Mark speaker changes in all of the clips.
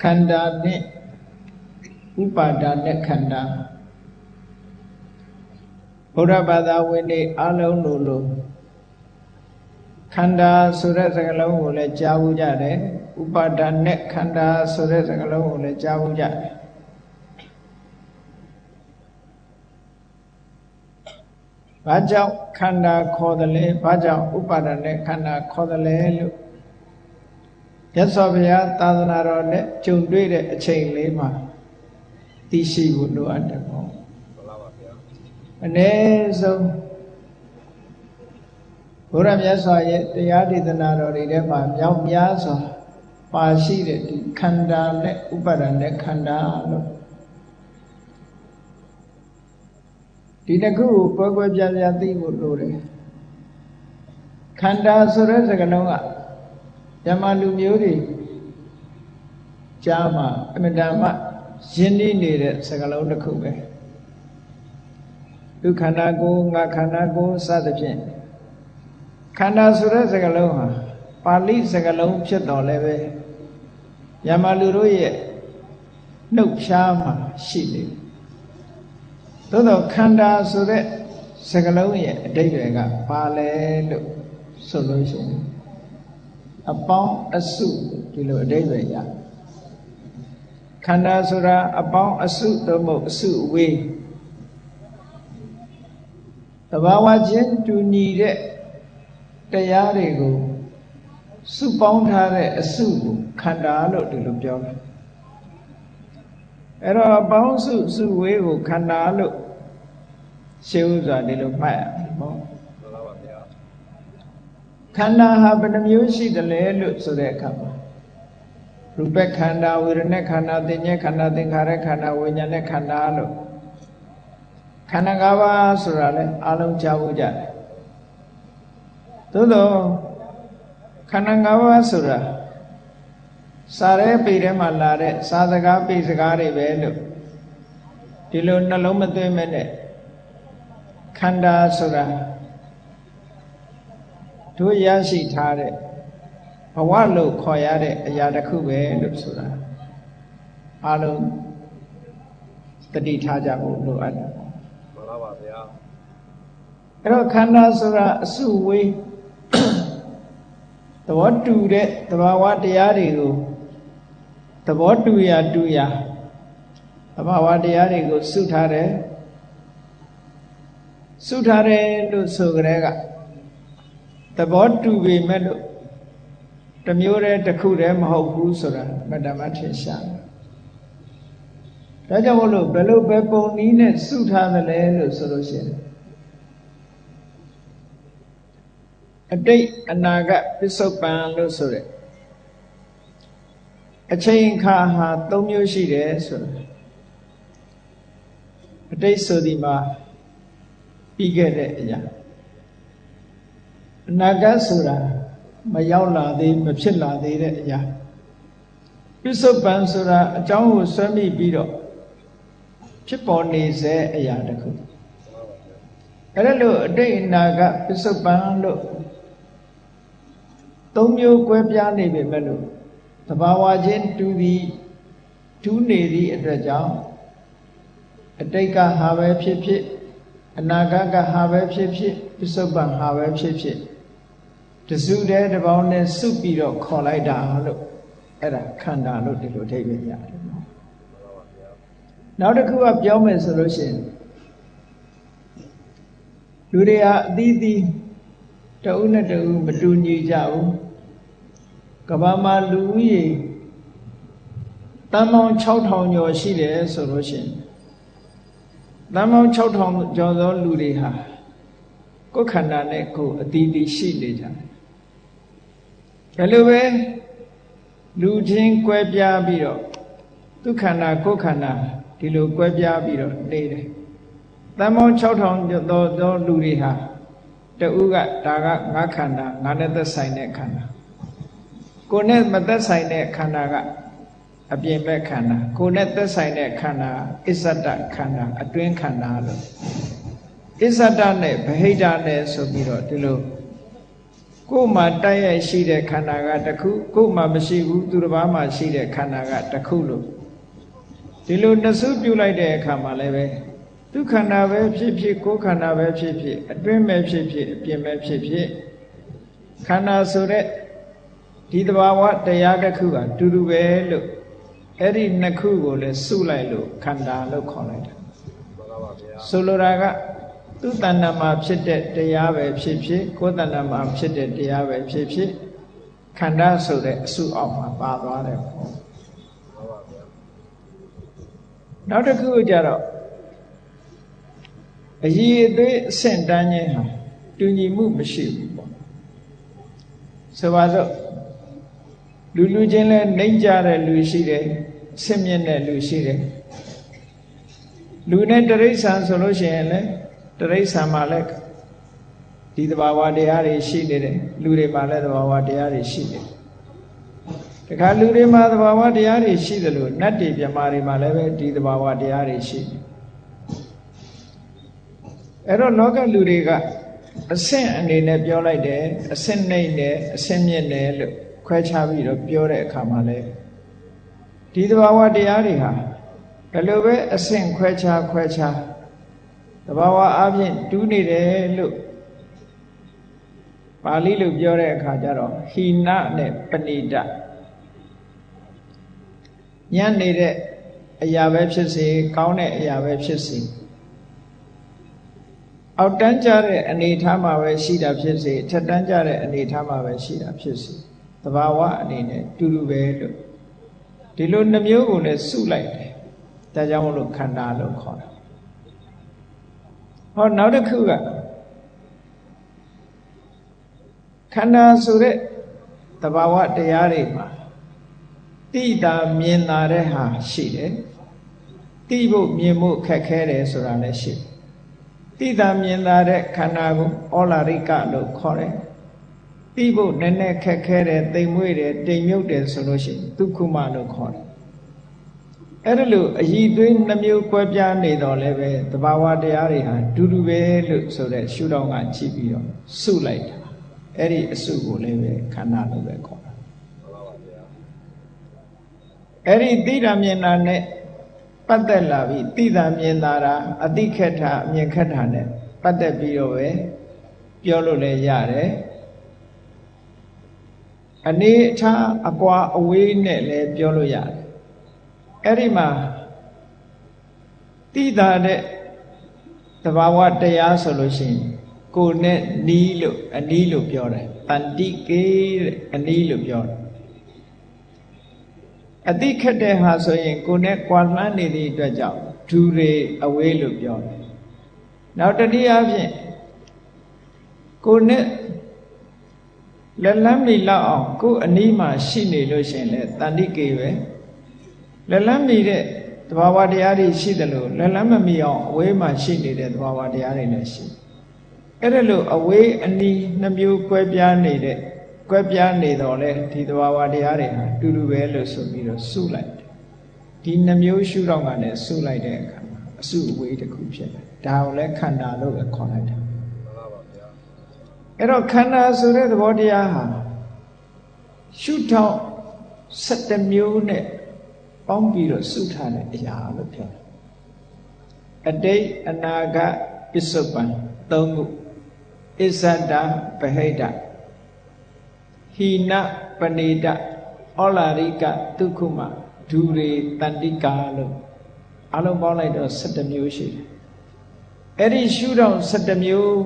Speaker 1: ခန္ဓာနဲ့ဥပါဒာနဲ့ခန္ဓာဘုရားဘာသာဝင်တွေအလုံးလို့ခန္ဓာဆိုတဲ့စကားလုံးကိုလည်းကြားဘူးကြတယ်ဥပါဒာနဲ့ခန္ဓာဆိုတဲ့စကားလုံးကိုလည်းကြားဘူးကြတယ်ဘာကြောင့်ခန္ဓာခေါ်တယ်လဲဘာကြောင့်ဥပါဒာနဲ့ခန္ဓာခေါ်တယ်လဲလို့မြတ်စွာဘုရားသာသနာတော်နဲ့ကြုံတွေ့တဲ့အချိန်လေးမှာသိရှိဖို့လိုအပ်တယ်ပေါ့အနည်းဆုံးဘုရားမြတ်စွာရဲ့တရားဒေသနာတော်တွေထဲမှာမြောက်များစွာပါရှိတဲ့ဒီခန္ဓာနဲ့ဥပါဒာနဲ့ခန္ဓာလို့ဒီတစ်ခုကိုကွဲကွဲပြားပြားသိဖို့လိုတယ်ခန္ဓာဆိုတဲ့စကားလုံးကဓမ္မလူမျိုးတွေကြားမှာအမြဲတမ်းရင်းနှီးနေတဲ့စကားလုံးတစ်ခုပဲဒုက္ခန္ဓာကိုငါခန္ဓာကိုစသဖြင့်ခန္ဓာဆိုတဲ့စကားလုံးဟာပါဠိစကားလုံးဖြစ်တော်လည်းပဲဓမ္မလူတို့ရဲ့နှုတ်ဖြားမှာရှိနေတယ်သို့တော့ခန္ဓာဆိုတဲ့စကားလုံးရဲ့အဓိပ္ပာယ်ကဘာလဲလို့ဆိုလို့ရှိရင်အပေါင်းအစုဒီလိုအဓိပ္ပာယ်ရခန္ဓာဆိုတာအပေါင်းအစုသို့မဟုတ်အစုအဝေးသဘာဝချင်းတူညီတဲ့တရားတွေကိုစုပေါင်းထားတဲ့အစုကိုခန္ဓာလို့ဒီလိုပြောတယ်အဲ့တော့အပေါင်းစုစုဝေးကိုခန္ဓာလို့ရှင်းဥစွာဒီလိုမှတ်ရတယ်ပေါ့ခန္ဓာဟာဘယ်နှမျိုးရှိတယ်လဲလို့ဆိုတဲ့အခါမှာရူပခန္ဓာဝေဒနာခန္ဓာသင်္ညေခန္ဓာသင်္ခါရခန္ဓာဝိညာဉ်ခန္ဓာလို့ခန္ဓာ၅ပါးဆိုတာလဲအလုံးကြားဖို့ကြတယ်သို့တော့ခန္ဓာ၅ပါးဆိုတာစာရဲပေထဲမှာလာတဲ့စာစကားပေစကားတွေပဲလို့ဒီလိုနှလုံးမသွင်းမဲ့နဲ့ခန္ဓာဆိုတာတို့ရရှိထားတဲ့ဘဝလို့ခေါ်ရတဲ့အရာတစ်ခုပဲလို့ဆိုတာအားလုံးတတိထားကြဖို့လိုအပ်တယ်မှန်ပါဗျာအဲ့တော့ခန္ဓာဆိုတာအစုဝေးသဘောတူတဲ့သဘာဝတရားတွေကိုသဘောတူရာတူရာသဘာဝတရားတွေကိုစုထားတယ်လို့ဆိုကြတဲ့ကသဘောတူပေမဲ့လို့တစ်မျိုးတည်းတစ်ခုတည်းမဟုတ်ဘူးဆိုတာမတ္တမထင်ရှားတယ်ဒါကြောင့်မို့လို့ဘယ်လိုပဲပုံနည်းနဲ့စုထားသလဲလို့ဆိုလို့ရှိရင်အတိတ်အနာဂတ်ပစ္စုပန်လို့ဆိုတဲ့အချိန်ခါဟာ၃မျိုးရှိတယ်ဆိုတာအတိတ်ဆိုဒီမှာပြီးခဲ့တဲ့အရာအနာဂတ်ဆိုတာမရောက်လာသေးမဖြစ်လာသေးတဲ့အရာပစ္စုပန်ဆိုတာအကြောင်းကိုဆွဲမိပြီးတော့ဖြစ်ပေါ်နေစေအရာတစ်ခုအဲ့ဒါလို့အတိတ်အနာဂတ်ပစ္စုပန်လို့၃မျိုးကွဲပြားနေပေမဲ့လို့သဘာဝချင်းတူနေသည့်အတွက်ကြောင့်အတိတ်ကဟာပဲဖြစ်ဖြစ်အနာဂတ်ကဟာပဲဖြစ်ဖြစ်ပစ္စုပန်ဟာပဲဖြစ်ဖြစ်တစုတည်းတစ်ပေါင်းနဲ့စုပြီးတော့ခေါ်လိုက်တာလို့အဲ့ဒါခန္ဓာလို့ဒီလိုထိပ်ပဲရတယ်နော်နောက်တစ်ခုကပြောမယ်ဆိုလို့ရှိရင်လူတွေဟာအသီးသီးတဦးနဲ့တဦးမတူညီကြဘူးကမ္ဘာမှာလူဦးရေတန်ပေါင်း6000ကျော်ရှိတယ်ဆိုလို့ရှိရင်တန်ပေါင်း6000ကျော်သောလူတွေဟာကိုယ်ခန္ဓာနဲ့ကိုယ်အသီးသီးရှိနေကြတယ်ဘယ်လိုပဲလူချင်းကွဲပြားပြီးတော့သူခန္ဓာကိုယ်ခန္ဓာဒီလိုကွဲပြားပြီးတော့နေတယ်တန်ပေါင်း6000ကျော်သောလူတွေဟာတဦးကဒါကငါခန္ဓာငါနဲ့သက်ဆိုင်တဲ့ခန္ဓာကိုယ်နဲ့မသက်ဆိုင်တဲ့ခန္ဓာကအပြင်ဘက်ခန္ဓာကိုယ်နဲ့သက်ဆိုင်တဲ့ခန္ဓာအစ္ဆဒခန္ဓာအတွင်းခန္ဓာလို့အစ္ဆဒနဲ့ဗဟိတနဲ့ဆိုပြီးတော့ဒီလို ကိုယ်မှာတိုက်ရိုက်ရှိတဲ့ခန္ဓာကတစ်ခုကိုယ်မှာမရှိဘူးသူတစ်ပါးမှာရှိတဲ့ခန္ဓာကတစ်ခုလို့ဒီလိုနှစ်စုပြုလိုက်တဲ့အခါမှာလည်းပဲသူခန္ဓာပဲဖြစ်ဖြစ်ကိုယ်ခန္ဓာပဲဖြစ်ဖြစ်အတွင်းပဲဖြစ်ဖြစ်အပြင်ပဲဖြစ်ဖြစ်ခန္ဓာဆိုတဲ့ဒီသဘာဝတရားတစ်ခုကတူတူပဲလို့အဲ့ဒီနှစ်ခုကိုလည်းစုလိုက်လို့ခန္ဓာလို့ခေါ်လိုက်တာဆိုလိုတာကသူတဏ္ဍာမှာဖြစ်တဲ့တရားပဲဖြစ်ဖြစ်ကိုယ်တဏ္ဍာမှာဖြစ်တဲ့တရားပဲဖြစ်ဖြစ်ခန္ဓာဆိုတဲ့အစုအောက်မှာပါသွားတယ်ပေါ့နောက်တစ်ခုကြတော့အရည်အသွေးအဆင့်တန်းခြင်းဟာတူညီမှုမရှိဘူးပေါ့ဆိုပါစို့လူချင်းလဲနှိမ့်ကြတဲ့လူရှိတယ်ဆင့်မြင့်တဲ့လူရှိတယ်လူနဲ့တိရစ္ဆာန်ဆိုလို့ရှိရင်လည်းတိရစ္ဆာန်မှာလည်းဒီသဘာဝတရားတွေရှိနေတယ်လူတွေမှာလည်းသဘာဝတရားတွေရှိတယ်တခါလူတွေမှာသဘာဝတရားတွေရှိတယ်လို့နတ်တွေမြမာတွေမှာလည်းပဲဒီသဘာဝတရားတွေရှိတယ်အဲ့တော့လောကလူတွေကအဆင့်အနေနဲ့ပြောလိုက်တယ်အဆင့်နှိမ့်တယ်အဆင့်မြင့်တယ်လို့ခွဲခြားပြီးတော့ပြောတဲ့အခါမှာလည်းဒီသဘာဝတရားတွေဟာဘယ်လိုပဲအဆင့်ခွဲခြားသဘာဝအပြင်တူးနေတယ်လို့ပါဠိလိုပြောတဲ့အခါကျတော့ဟိနနဲ့ပဏိတညံ့နေတဲ့အရာပဲဖြစ်စေကောင်းတဲ့အရာပဲဖြစ်စေအောက်တန်းကြတဲ့အနေထားမှာပဲရှိတာဖြစ်စေထက်တန်းကြတဲ့အနေထားမှာပဲရှိတာဖြစ်စေသဘာဝအနေနဲ့တူတူပဲလို့ဒီလိုနှမျိုးကိုလည်းစုလိုက်တယ်ဒါကြောင့်မလို့ခန္ဓာလို့ခေါ်တာဟောနောက်တစ်ခုကခန္ဓာဆိုတဲ့သဘာဝတရားတွေမှာတိတာမြင်တာတဲ့ဟာရှိတယ်တိဖို့မြင်ဖို့ခက်ခဲတယ်ဆိုတာလည်းရှိတယ်တိတာမြင်တာတဲ့ခန္ဓာကိုဩလာရိကလို့ခေါ်တယ်တိဖို့နည်းနည်းခက်ခဲတယ်တိမ်မွေ့တယ်တိမ်မြုပ်တယ်ဆိုလို့ရှိရင်ဒုက္ခမလို့ခေါ်တယ်အဲ့ဒါလို့အည်သွေးနှမျိုးကွဲပြားနေတော့လည်းပဲသဘာဝတရားတွေဟာတူတူပဲလို့ဆိုတဲ့ရှုထောင့်ကကြည့်ပြီးတော့စုလိုက်တာအဲ့ဒီအစုကိုလည်းပဲခန္ဓာလို့ပဲခေါ်တာအဲ့ဒီတိတာမြင်တာနဲ့ပတ်သက်လာပြီးတိတာမြင်တာအတိခက်တာအမြင်ခက်တာနဲ့ပတ်သက်ပြီးတော့ပဲပြောလို့လည်းရတယ်အနေအထားအကွာအဝေးနဲ့လည်းပြောလို့ရတယ်အဲ့ဒီမှာတိတာတဲ့သဘာဝတရားဆိုလို့ရှိရင်ကိုယ်နဲ့နီးလို့အနီးလို့ပြောတယ်တန်တိကေတဲ့အနီးလို့ပြောတယ်အတိခက်တဲ့ဟာဆိုရင်ကိုယ်နဲ့ကွာလှမ်းနေသည့်အတွက်ကြောင့်ဒူတွေအဝေးလို့ပြောတယ်နောက်တတိယအဖြစ်ကိုယ်နဲ့လက်လန်းမီလောက်အောင်ကိုယ်အနီးမှာရှိနေလို့ရှိရင်လည်းတန်တိကေပဲလက်လန်းမီတဲ့သဘာဝတရားတွေရှိတယ်လို့လက်လန်းမမီအောင်အဝေးမှာရှိနေတဲ့သဘာဝတရားတွေလည်းရှိအဲ့ဒါလို့အဝေးအနီးနှမျိုးကွဲပြားနေတော့လေဒီသဘာဝတရားတွေဟာတူတူပဲလို့ဆိုပြီးတော့စုလိုက်တယ်ဒီနှမျိုးရှုတော့ကလည်းစုလိုက်တဲ့အခါမှာအစုအဝေးတစ်ခုဖြစ်တယ်ဒါကိုလည်းခန္ဓာလို့ပဲခေါ်လိုက်တယ်မှန်ပါပါဗျာအဲ့တော့ခန္ဓာဆိုတဲ့သဘောတရားဟာရှုထောင့်7မျိုးနဲ့ပေါင်းပြီးတော့စုထားတဲ့အရာလို့ပြောတယ်အတိတ်အနာဂတ်ပစ္စုပန်3ခုအစ္ဆဒပဟိတဟိနပဏိတဩလာရိကဒုက္ခမဒူရေတန္တိကာလို့အလုံးပေါင်းလိုက်တော့7မျိုးရှိတယ်အဲ့ဒီရှုထောင့်7မျိုး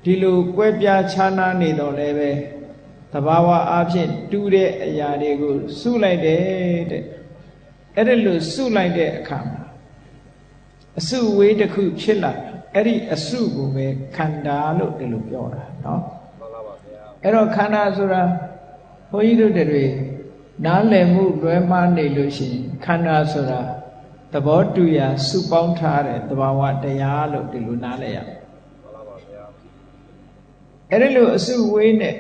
Speaker 1: ဒီလိုကွဲပြားခြားနားနေတော့လည်းပဲသဘာဝအဖြစ်တူတဲ့အရာတွေကိုစုလိုက်တယ်တဲ့အဲ့ဒါလို့စုလိုက်တဲ့အခါမှာအစုဝေးတစ်ခုဖြစ်လာအဲ့ဒီအစုကိုပဲခန္ဓာလို့ဒီလိုပြောတာเนาะမှန်ပါပါဗျာအဲ့တော့ခန္ဓာဆိုတာဘုန်းကြီးတို့တွေနားလည်မှုလွဲမှားနေလို့ရှိရင်ခန္ဓာဆိုတာသဘောတူရာစုပေါင်းထားတဲ့သဘာဝတရားလို့ဒီလိုနားလည်ရမယ်မှန်ပါပါဗျာအဲ့ဒီလိုအစုဝေးနဲ့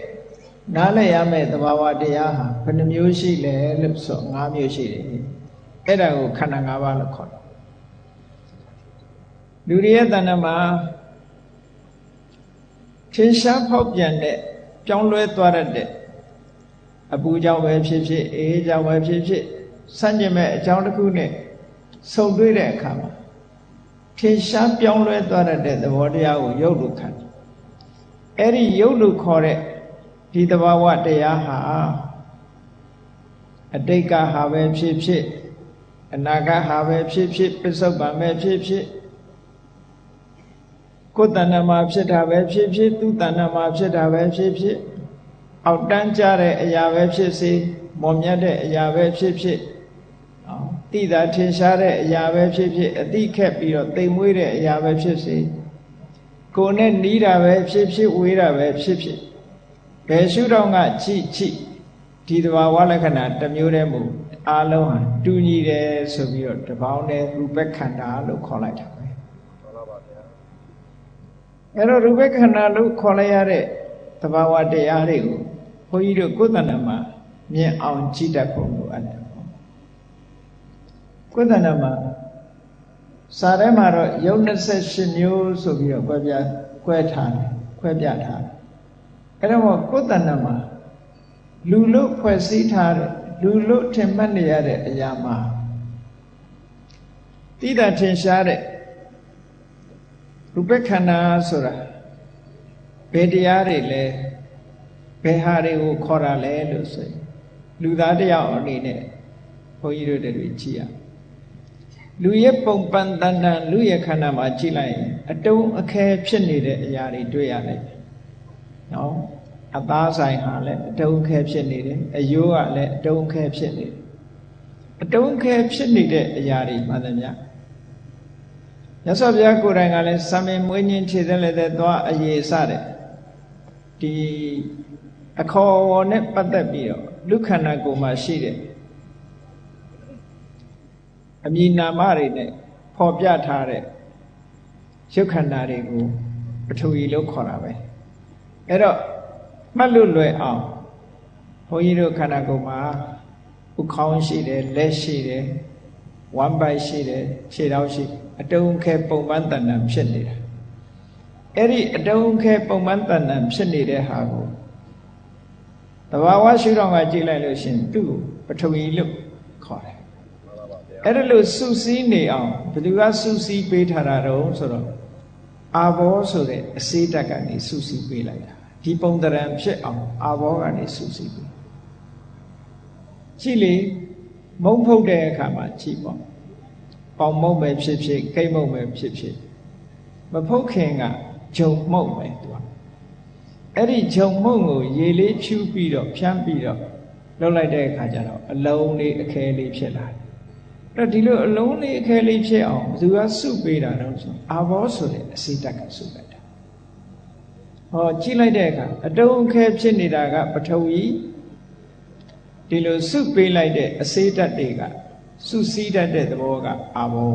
Speaker 1: နားလည်ရမယ့်သဘာဝတရားဟာဘယ်နှမျိုးရှိလဲလို့ဆို5မျိုးရှိတယ်အဲ့ဒါကိုခန္ဓာ5ပါးလို့ခေါ်တယ်လူတွေရဲ့တဏ္ဍာမှာထင်ရှားဖောက်ပြန်တဲ့ ပြောင်းလဲသွားတဲ့အပူကြောင့်ပဲဖြစ်ဖြစ်အေးကြောင့်ပဲဖြစ်ဖြစ်ဆန့်ကျင်မဲ့အကြောင်းတစ်ခုနဲ့ဆုံတွေ့တဲ့အခါမှာထင်ရှားပြောင်းလဲသွားတဲ့သဘောတရားကိုရုပ်လို့ခံတယ်အဲ့ဒီရုပ်လို့ခေါ်တဲ့ဒီသဘာဝတရားဟာအတိတ်ကဟာပဲဖြစ်ဖြစ်အနာဂတ်ဟာပဲဖြစ်ဖြစ်ပစ္စုပန်ပဲဖြစ်ဖြစ်ကိုယ်တဏ္ဍမှာဖြစ်တာပဲဖြစ်ဖြစ်သူတဏ္ဍမှာဖြစ်တာပဲဖြစ်ဖြစ်အောက်တန်းကြတဲ့အရာပဲဖြစ်စေမော်မြတ်တဲ့အရာပဲဖြစ်ဖြစ်တိတာထင်ရှားတဲ့အရာပဲဖြစ်ဖြစ်အတိခက်ပြီးတော့တိမ်မွေးတဲ့အရာပဲဖြစ်စေကိုယ်နဲ့နီးတာပဲဖြစ်ဖြစ်ဝေးတာပဲဖြစ်ဖြစ်ဘယ်ရှုထောင့်ကကြည့်ဒီသဘာဝလက္ခဏာတစ်မျိုးတည်းမို့အားလုံးဟာတူညီတယ်ဆိုပြီးတော့တပေါင်းတည်းရူပခန္ဓာလို့ခေါ်လိုက်တာပဲမှန်ပါပါဗျာအဲ့တော့ရူပခန္ဓာလို့ခေါ်လိုက်ရတဲ့သဘာဝတရားတွေကိုဘုန်းကြီးတို့ကိုယ်တဏ္ဍမှာမြင်အောင်ကြည့်တတ်ဖို့လိုအပ်တယ်ကိုယ်တဏ္ဍမှာစာထဲမှာတော့ယုတ်28မျိုးဆိုပြီးတော့ခွဲထားတယ်ခွဲပြထားတယ်အဲ့တော့ကိုယ်တဏ္ဍမှာလူလို့ဖွဲ့စည်းထားတဲ့လူလို့ထင်မှတ်နေရတဲ့အရာမှာတိတာထင်ရှားတဲ့ရူပခန္ဓာဆိုတာဘယ်တရားတွေလဲဘယ်ဟာတွေကိုခေါ်တာလဲလို့ဆိုရင်လူသားတယောက်အနေနဲ့ဘုန်းကြီးတို့တွေကြည့်ရလူရဲ့ပုံပန်းတန်တန်လူရဲ့ခန္ဓာမှာကြည့်လိုက်ရင်အတုံးအခဲဖြစ်နေတဲ့အရာတွေတွေ့ရလိုက်နော်အသားဆိုင်ဟာလည်းအတုံးခဲဖြစ်နေတယ်အယိုးကလည်းအတုံးခဲဖြစ်နေတယ်အတုံးခဲဖြစ်နေတဲ့အရာတွေမှန်တယ်ဗျမြတ်စွာဘုရားကိုယ်တိုင်ကလည်းစာမင်မွေးညင်းခြေသက်လည်းသွားအရေးစတဲ့ဒီအခေါ်အဝေါ်နဲ့ပတ်သက်ပြီးတော့လူခန္ဓာကိုယ်မှာရှိတဲ့အမည်နာမတွေနဲ့ဖော်ပြထားတဲ့ရုပ်ခန္ဓာတွေကိုပထဝီလို့ခေါ်တာပဲအဲ့တော့မှတ်လို့လွယ်အောင်ဘုန်းကြီးတို့ခန္ဓာကိုယ်မှာဥခေါင်းရှိတယ်လက်ရှိတယ်ဝမ်းပိုက်ရှိတယ်ခြေထောက်ရှိအတုံးခဲပုံပန်းတဏ္ဍာဖြစ်နေတာအဲ့ဒီအတုံးခဲပုံပန်းတဏ္ဍာဖြစ်နေတဲ့ဟာကိုသဘာဝရှုထောင့်ကကြည့်လိုက်လို့ရှင်သူ့ကိုပထဝီလို့ခေါ်တယ်အဲ့ဒါလို့စုစည်းနေအောင်ဘယ်သူကစုစည်းပေးထားတာတော့ဆိုတော့အာဘောဆိုတဲ့အစေးတက်ကနေစုစည်းပေးလိုက်တာဒီပုံတရံဖြစ်အောင်အာဘောကနေစုစည်းပေးကြည့်လေမုံဖုတ်တဲ့အခါမှာကြည့်ပေါ့ပေါင်မုံပဲဖြစ်ဖြစ်ကိတ်မုံပဲဖြစ်ဖြစ်မဖုတ်ခင်ကဂျုံမုံပဲသူကအဲ့ဒီဂျုံမုံကိုရေလေးဖြူပြီးတော့ဖြန်းပြီးတော့လှုပ်လိုက်တဲ့အခါကျတော့အလုံးလေးအခဲလေးဖြစ်လာတယ်အဲ့ဒီလိုအလုံးလေးအခဲလေးဖြစ်အောင်ဘယ်သူကစုပေးတာတော့ဆိုအာဘောဆိုတဲ့အစေတက်ကစုလိုက်တာဟောကြည့်လိုက်တဲ့အခါအတုံးအခဲဖြစ်နေတာကပထဝီဒီလိုစုပေးလိုက်တဲ့အစေတက်တွေကစုစည်းတတ်တဲ့သဘောကအာဘော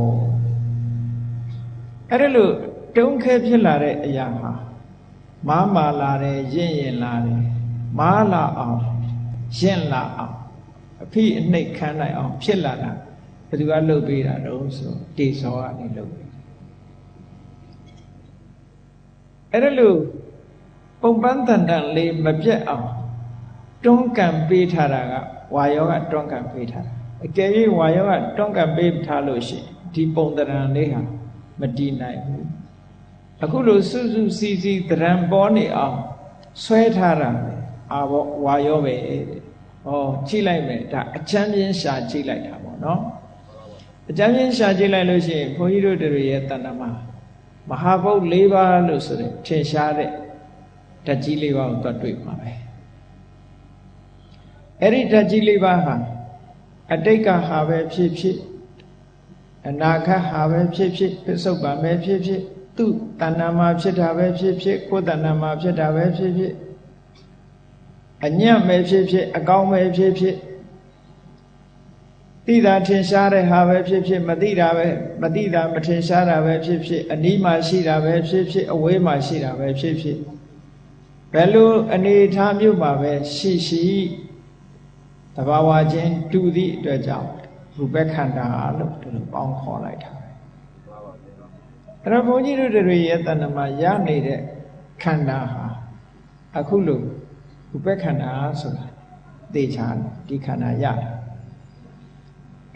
Speaker 1: အဲ့ဒါလို့တုံးခဲဖြစ်လာတဲ့အရာဟာမားမာလာတယ်ရင့်ရင်လာတယ်မားလာအောင်ရင့်လာအောင်အဖိအနှိတ်ခံနိုင်အောင်ဖြစ်လာတာဘယ်သူကလှုပ်ပေးတာတော့ဆိုတေဇောကနေလှုပ်ပေးအဲ့ဒါလို့ပုံပန်းတန်တန်လေးမပြတ်အောင်တွန်းကန်ပေးထားတာကဝါယောကတွန်းကန်ပေးထားတာအကယ်၍ဝါယောကတွန်းကန်ပေးထားလို့ရှိရင်ဒီပုံတရံလေးဟာမတည်နိုင်ဘူးအခုလိုစုစုစည်းစည်းတရံပေါ်နေအောင်ဆွဲထားတာအာဘောဝါယောပဲဟောကြည့်လိုက်မယ်ဒါအချမ်းပြင်းရှာကြည့်လိုက်တာပေါ့နော်အချမ်းပြင်းရှာကြည့်လိုက်လို့ရှိရင်ဘုန်းကြီးတို့တွေရဲ့တဏ္ဍမှာမဟာဘုတ်၄ပါးလို့ဆိုတဲ့ထင်ရှားတဲ့ဓာတ်ကြီး၄ပါးကိုတွေ့မှာပဲအဲ့ဒီဓာတ်ကြီး၄ပါးဟာအတိတ်ကဟာပဲဖြစ်ဖြစ်အနာဂတ်ဟာပဲဖြစ်ဖြစ်ပစ္စုပန်ပဲဖြစ်ဖြစ်သူ့တဏ္ဍာမှာဖြစ်တာပဲဖြစ်ဖြစ်ကိုယ်တဏ္ဍာမှာဖြစ်တာပဲဖြစ်ဖြစ်အညံ့ပဲဖြစ်ဖြစ်အကောင်းပဲဖြစ်ဖြစ်သိတာထင်ရှားတဲ့ဟာပဲဖြစ်ဖြစ်မသိတာမထင်ရှားတာပဲဖြစ်ဖြစ်အနီးမှာရှိတာပဲဖြစ်ဖြစ်အဝေးမှာရှိတာပဲဖြစ်ဖြစ်ဘယ်လိုအနေထားမျိုးမှာပဲရှိသဘာဝချင်းတူသည့်အတွက်ကြောင့်ရူပခန္ဓာလို့ဒီလိုပေါင်းခေါ်လိုက်တာပဲအဲ့တော့ဘုန်းကြီးတို့တွေရဲ့တဏ္ဍမှာရနေတဲ့ခန္ဓာဟာအခုလို ဥပ္ပခန္ဓာဆိုတာသေချာဒီခန္ဓာရတယ်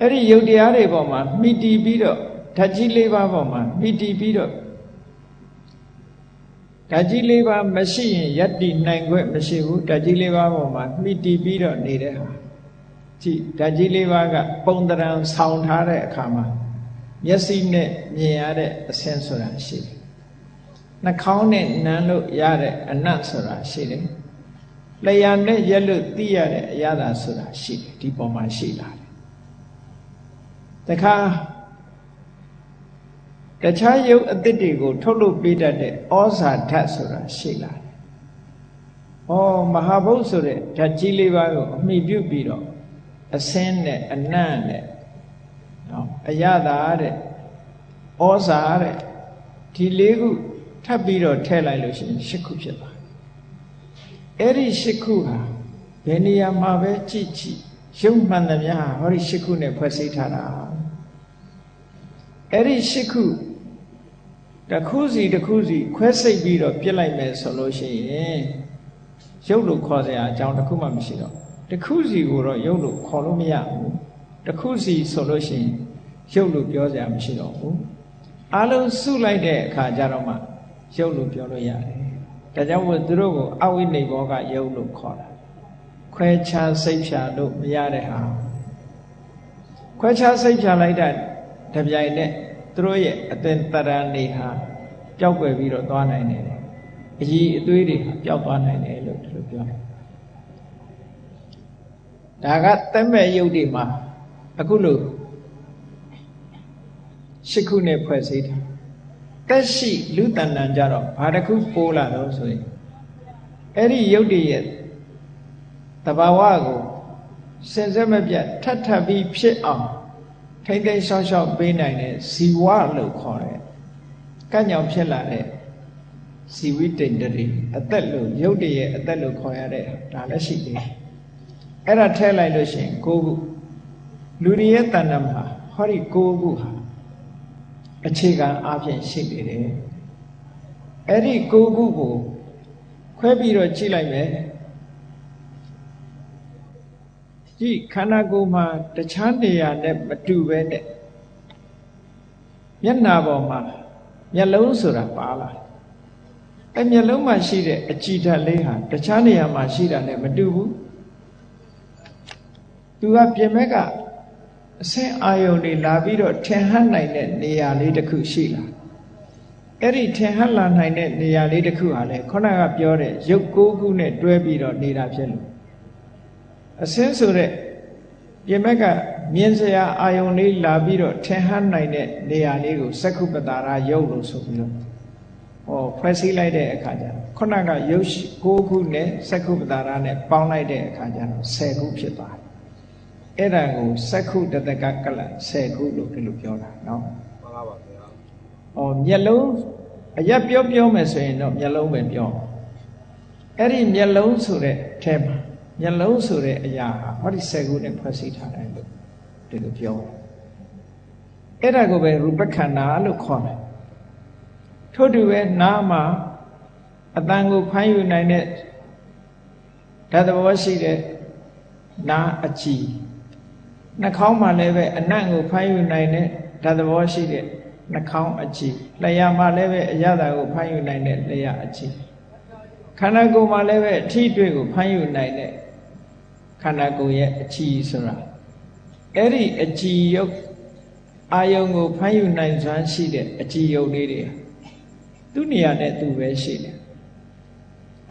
Speaker 1: အဲ့ဒီယုတ်တရားတွေပေါ်မှာမိတီပြီးတော့ဓာတ်ကြီး၄ပါးပေါ်မှာမိတီပြီးတော့ဓာတ်ကြီး၄ပါးမရှိရင်ယတ္တိနိုင်ခွင့်မရှိဘူးဓာတ်ကြီး၄ပါးပေါ်မှာမိတီပြီးတော့နေတဲ့ဟာကြည့်ဓာတ်ကြီး၄ပါးကပုံတရံဆောင်ထားတဲ့အခါမှာမျက်စိနဲ့မြင်ရတဲ့အဆင်းဆိုတာရှိတယ်နှာခေါင်းနဲ့နမ်းလို့ရတဲ့အနတ်ဆိုတာရှိတယ်လျှာနဲ့ရက်လို့သိရတဲ့အရာသာဆိုတာရှိတယ်ဒီပေါ်မှာရှိလာတယ်တခါတခြားယုတ်အသစ်တွေကိုထုတ်လုပ်ပေးတတ်တဲ့ဩဇာဓာတ်ဆိုတာရှိလာတယ်မဟာဘုတ်ဆိုတဲ့ဓာတ်ကြီး၄ပါးကိုအမိပြုပြီးတော့အစင်းနဲ့အနံ့နဲ့အရသာတဲ့ဩဇာတဲ့ဒီ၄ခုထပ်ပြီးတော့ထည့်လိုက်လို့ရှိရင်၈ခုဖြစ်သွားအဲ့ဒီ၈ခုဟာဘယ်နေရာမှာပဲကြည့်ကြည့်ရုပ်မှန်သမျှဟောဒီ၈ခုနဲ့ဖွဲ့စည်းထားတာအဲ့ဒီ၈ခုတစ်ခုစီတစ်ခုစီခွဲစိတ်ပြီးတော့ပြစ်လိုက်မယ်ဆိုလို့ရှိရင်ရုပ်လို့ခေါ်စရာအကြောင်းတစ်ခုမှမရှိတော့တစ်ခုစီကိုတော့ရုပ်လို့ခေါ်လို့မရဘူးတစ်ခုစီဆိုလို့ရှိရင်ရုပ်လို့ပြောစရာမရှိတော့ဘူးအလုံးစုလိုက်တဲ့အခါကျတော့မှရုပ်လို့ပြောလို့ရတယ်ဒါကြောင့်မို့သူတို့ကိုအဝိနိဘောကရုပ်လို့ခေါ်တာခွဲခြားစိတ်ဖြာလို့မရတဲ့ဟာခွဲခြားစိတ်ဖြာလိုက်တဲ့တပြိုင်နဲ့သူတို့ရဲ့အသင်္တရဏေဟာပျောက်ကွယ်ပြီးတော့သွားနိုင်တယ်အကြီးအသွေးတွေပျောက်သွားနိုင်တယ်လို့ဒီလိုပြောတယ်ဒါကသက်မဲ့ယုတ်တွေမှာအခုလို့၈ခုနဲ့ဖွဲ့စည်းတာတက်ရှိလူတဏ္ဍာကြတော့ဘာတစ်ခုပိုးလာတော့ဆိုရင်အဲ့ဒီယုတ်တွေရဲ့တဘာဝကိုစင်စစ်မပြတ်ထပ်ပြီးဖြစ်အောင်ထိမ့်သိမ်းရှောက်ရှောက်ပေးနိုင်တဲ့ဇီဝလို့ခေါ်တယ်ကံ့ကြောင့်ဖြစ်လာတဲ့ဇီဝိတ္တိတရီအသက်လို့ယုတ်တွေရဲ့အသက်လို့ခေါ်ရတဲ့ဒါလည်းရှိသေးတယ်အဲ့ဒါထည့်လိုက်လို့ရှိရင်၉ခုလူတွေရဲ့တဏ္ဍာမှာဟောဒီ၉ခုဟာအခြေခံအားဖြင့်ရှိနေတယ်အဲ့ဒီ၉ခုကိုခွဲပြီးတော့ကြည့်လိုက်မယ်ကြည့်ခန္ဓာကိုယ်မှာတခြားနေရာနဲ့မတူပဲနဲ့မျက်နှာပေါ်မှာမျက်လုံးဆိုတာပါလာအဲ့မျက်လုံးမှာရှိတဲ့အကြည်ဓာတ်လေးဟာတခြားနေရာမှာရှိတာနဲ့မတူဘူးသူကပြင်မဲ့ကအဆင်းအာယုန်တွေလာပြီးတော့ထင်ဟပ်နိုင်တဲ့နေရာလေးတစ်ခုရှိလာအဲ့ဒီထင်ဟပ်လာနိုင်တဲ့နေရာလေးတစ်ခုဟာလေခုနကပြောတဲ့ရုပ်၉ခုနဲ့တွဲပြီးတော့နေတာဖြစ်လို့အဆင်းဆိုတဲ့ပြင်မဲ့ကမြင်စရာအာယုန်လေးလာပြီးတော့ထင်ဟပ်နိုင်တဲ့နေရာလေးကိုစက္ခုပ္ပတာရရုပ်လို့ဆိုပြီးတော့ဖွဲ့စည်းလိုက်တဲ့အခါကျတော့ခုနကရုပ်၉ခုနဲ့စက္ခုပ္ပတာရနဲ့ပေါင်းလိုက်တဲ့အခါကျတော့10ခုဖြစ်သွားတယ်အဲ့ဒါကိုစက္ခုတတကကလ10ခုလို့ဒီလိုပြောတာเนาะမှန်ပါပါဗျာမျက်လုံးအရက်ပြောမယ်ဆိုရင်တော့မျက်လုံးပဲပြောအဲ့ဒီမျက်လုံးဆိုတဲ့အဲမှာမျက်လုံးဆိုတဲ့အရာဟာဟောဒီ10ခုနဲ့ဖွဲ့စည်းထားတယ်လို့ဒီလိုပြောအဲ့ဒါကိုပဲရူပခန္ဓာလို့ခေါ်တယ်ထို့တူပဲနားမှာအတန်ကိုဖမ်းယူနိုင်တဲ့ဓာတ်သဘောရှိတဲ့နားအကြည်နှာခေါင်းမှာလည်းပဲအနံ့ကိုဖမ်းယူနိုင်တဲ့ဓာတ်သဘောရှိတဲ့နှာခေါင်းအကြည်လျှာမှာလည်းပဲအရသာကိုဖမ်းယူနိုင်တဲ့လျှာအကြည်ခန္ဓာကိုယ်မှာလည်းပဲအထီးတွေ့ကိုဖမ်းယူနိုင်တဲ့ခန္ဓာကိုယ်ရဲ့အကြည်ဆိုတာအဲ့ဒီအကြည်ယုတ်အာယုံကိုဖမ်းယူနိုင်စွမ်းရှိတဲ့အကြည်ယုတ်လေးတွေသူ့နေရာနဲ့သူပဲရှိတယ်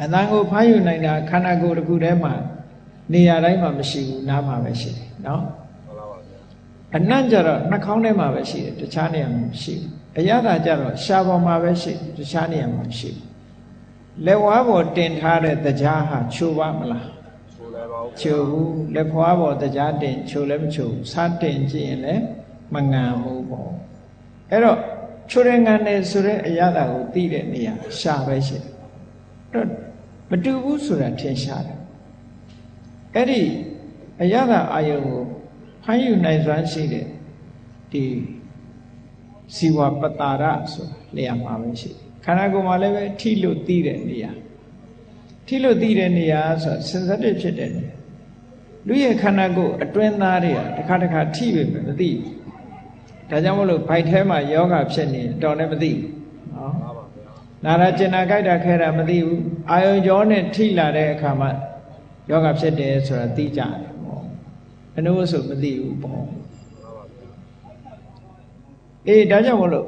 Speaker 1: အတန်ကိုဖမ်းယူနိုင်တာခန္ဓာကိုယ်တစ်ခုတည်းမှာနေရာတိုင်းမှာမရှိဘူးနားမှာပဲရှိတယ်နော်အနံ့ကြတော့နှာခေါင်းထဲမှာပဲရှိတယ်တခြားနေရာမှာမရှိဘူးအရသာကြတော့ရှားပေါ်မှာပဲရှိတယ်တခြားနေရာမှာမရှိဘူးလက်ဝါးပေါ်တင်ထားတဲ့တရားဟာချိုးပါမလားချိုးဘူးလက်ဖွားပေါ်တရားတင်ချိုးလည်းမချိုးဘူးစားတင်ကြည့်ရင်လည်းမငံဘူးပေါ့အဲ့တော့ချိုးတဲ့ငံနဲ့ဆိုတဲ့အရသာကိုသိတဲ့နေရာရှားပဲရှိတယ်တော့မတူဘူးဆိုတာထင်ရှားတယ်အဲ့ဒီအရသာအာယုံကိုဖမ်းယူနိုင်စွမ်းရှိတဲ့ဒီဇီဝပတ္တာရဆိုတာနေရာမှာပဲရှိတယ်ခန္ဓာကိုယ်မှာလည်းပဲထိလို့သိတဲ့နေရာထ ထိလို့သိတဲ့နေရာဆို sensitive ဖြစ်တဲ့နေရာလူရဲ့ခန္ဓာကိုယ်အတွင်းသားတွေကတစ်ခါတစ်ခါထိပြီမသိဘူးဒါကြောင့်မလို့ဘိုက်ထဲမှာယောဂဖြစ်နေတော်လည်းမသိဘူးနော်နာရကျင်နာကြိုက်တာခဲတာမသိဘူးအာယုံကြောနဲ့ထိလာတဲ့အခါမှာယောဂဖြစ်တယ်ဆိုတာသိကြတယ်ပေါ့အနုဆိုမသိဘူးပေါ့အေးဒါကြောင့်မလို့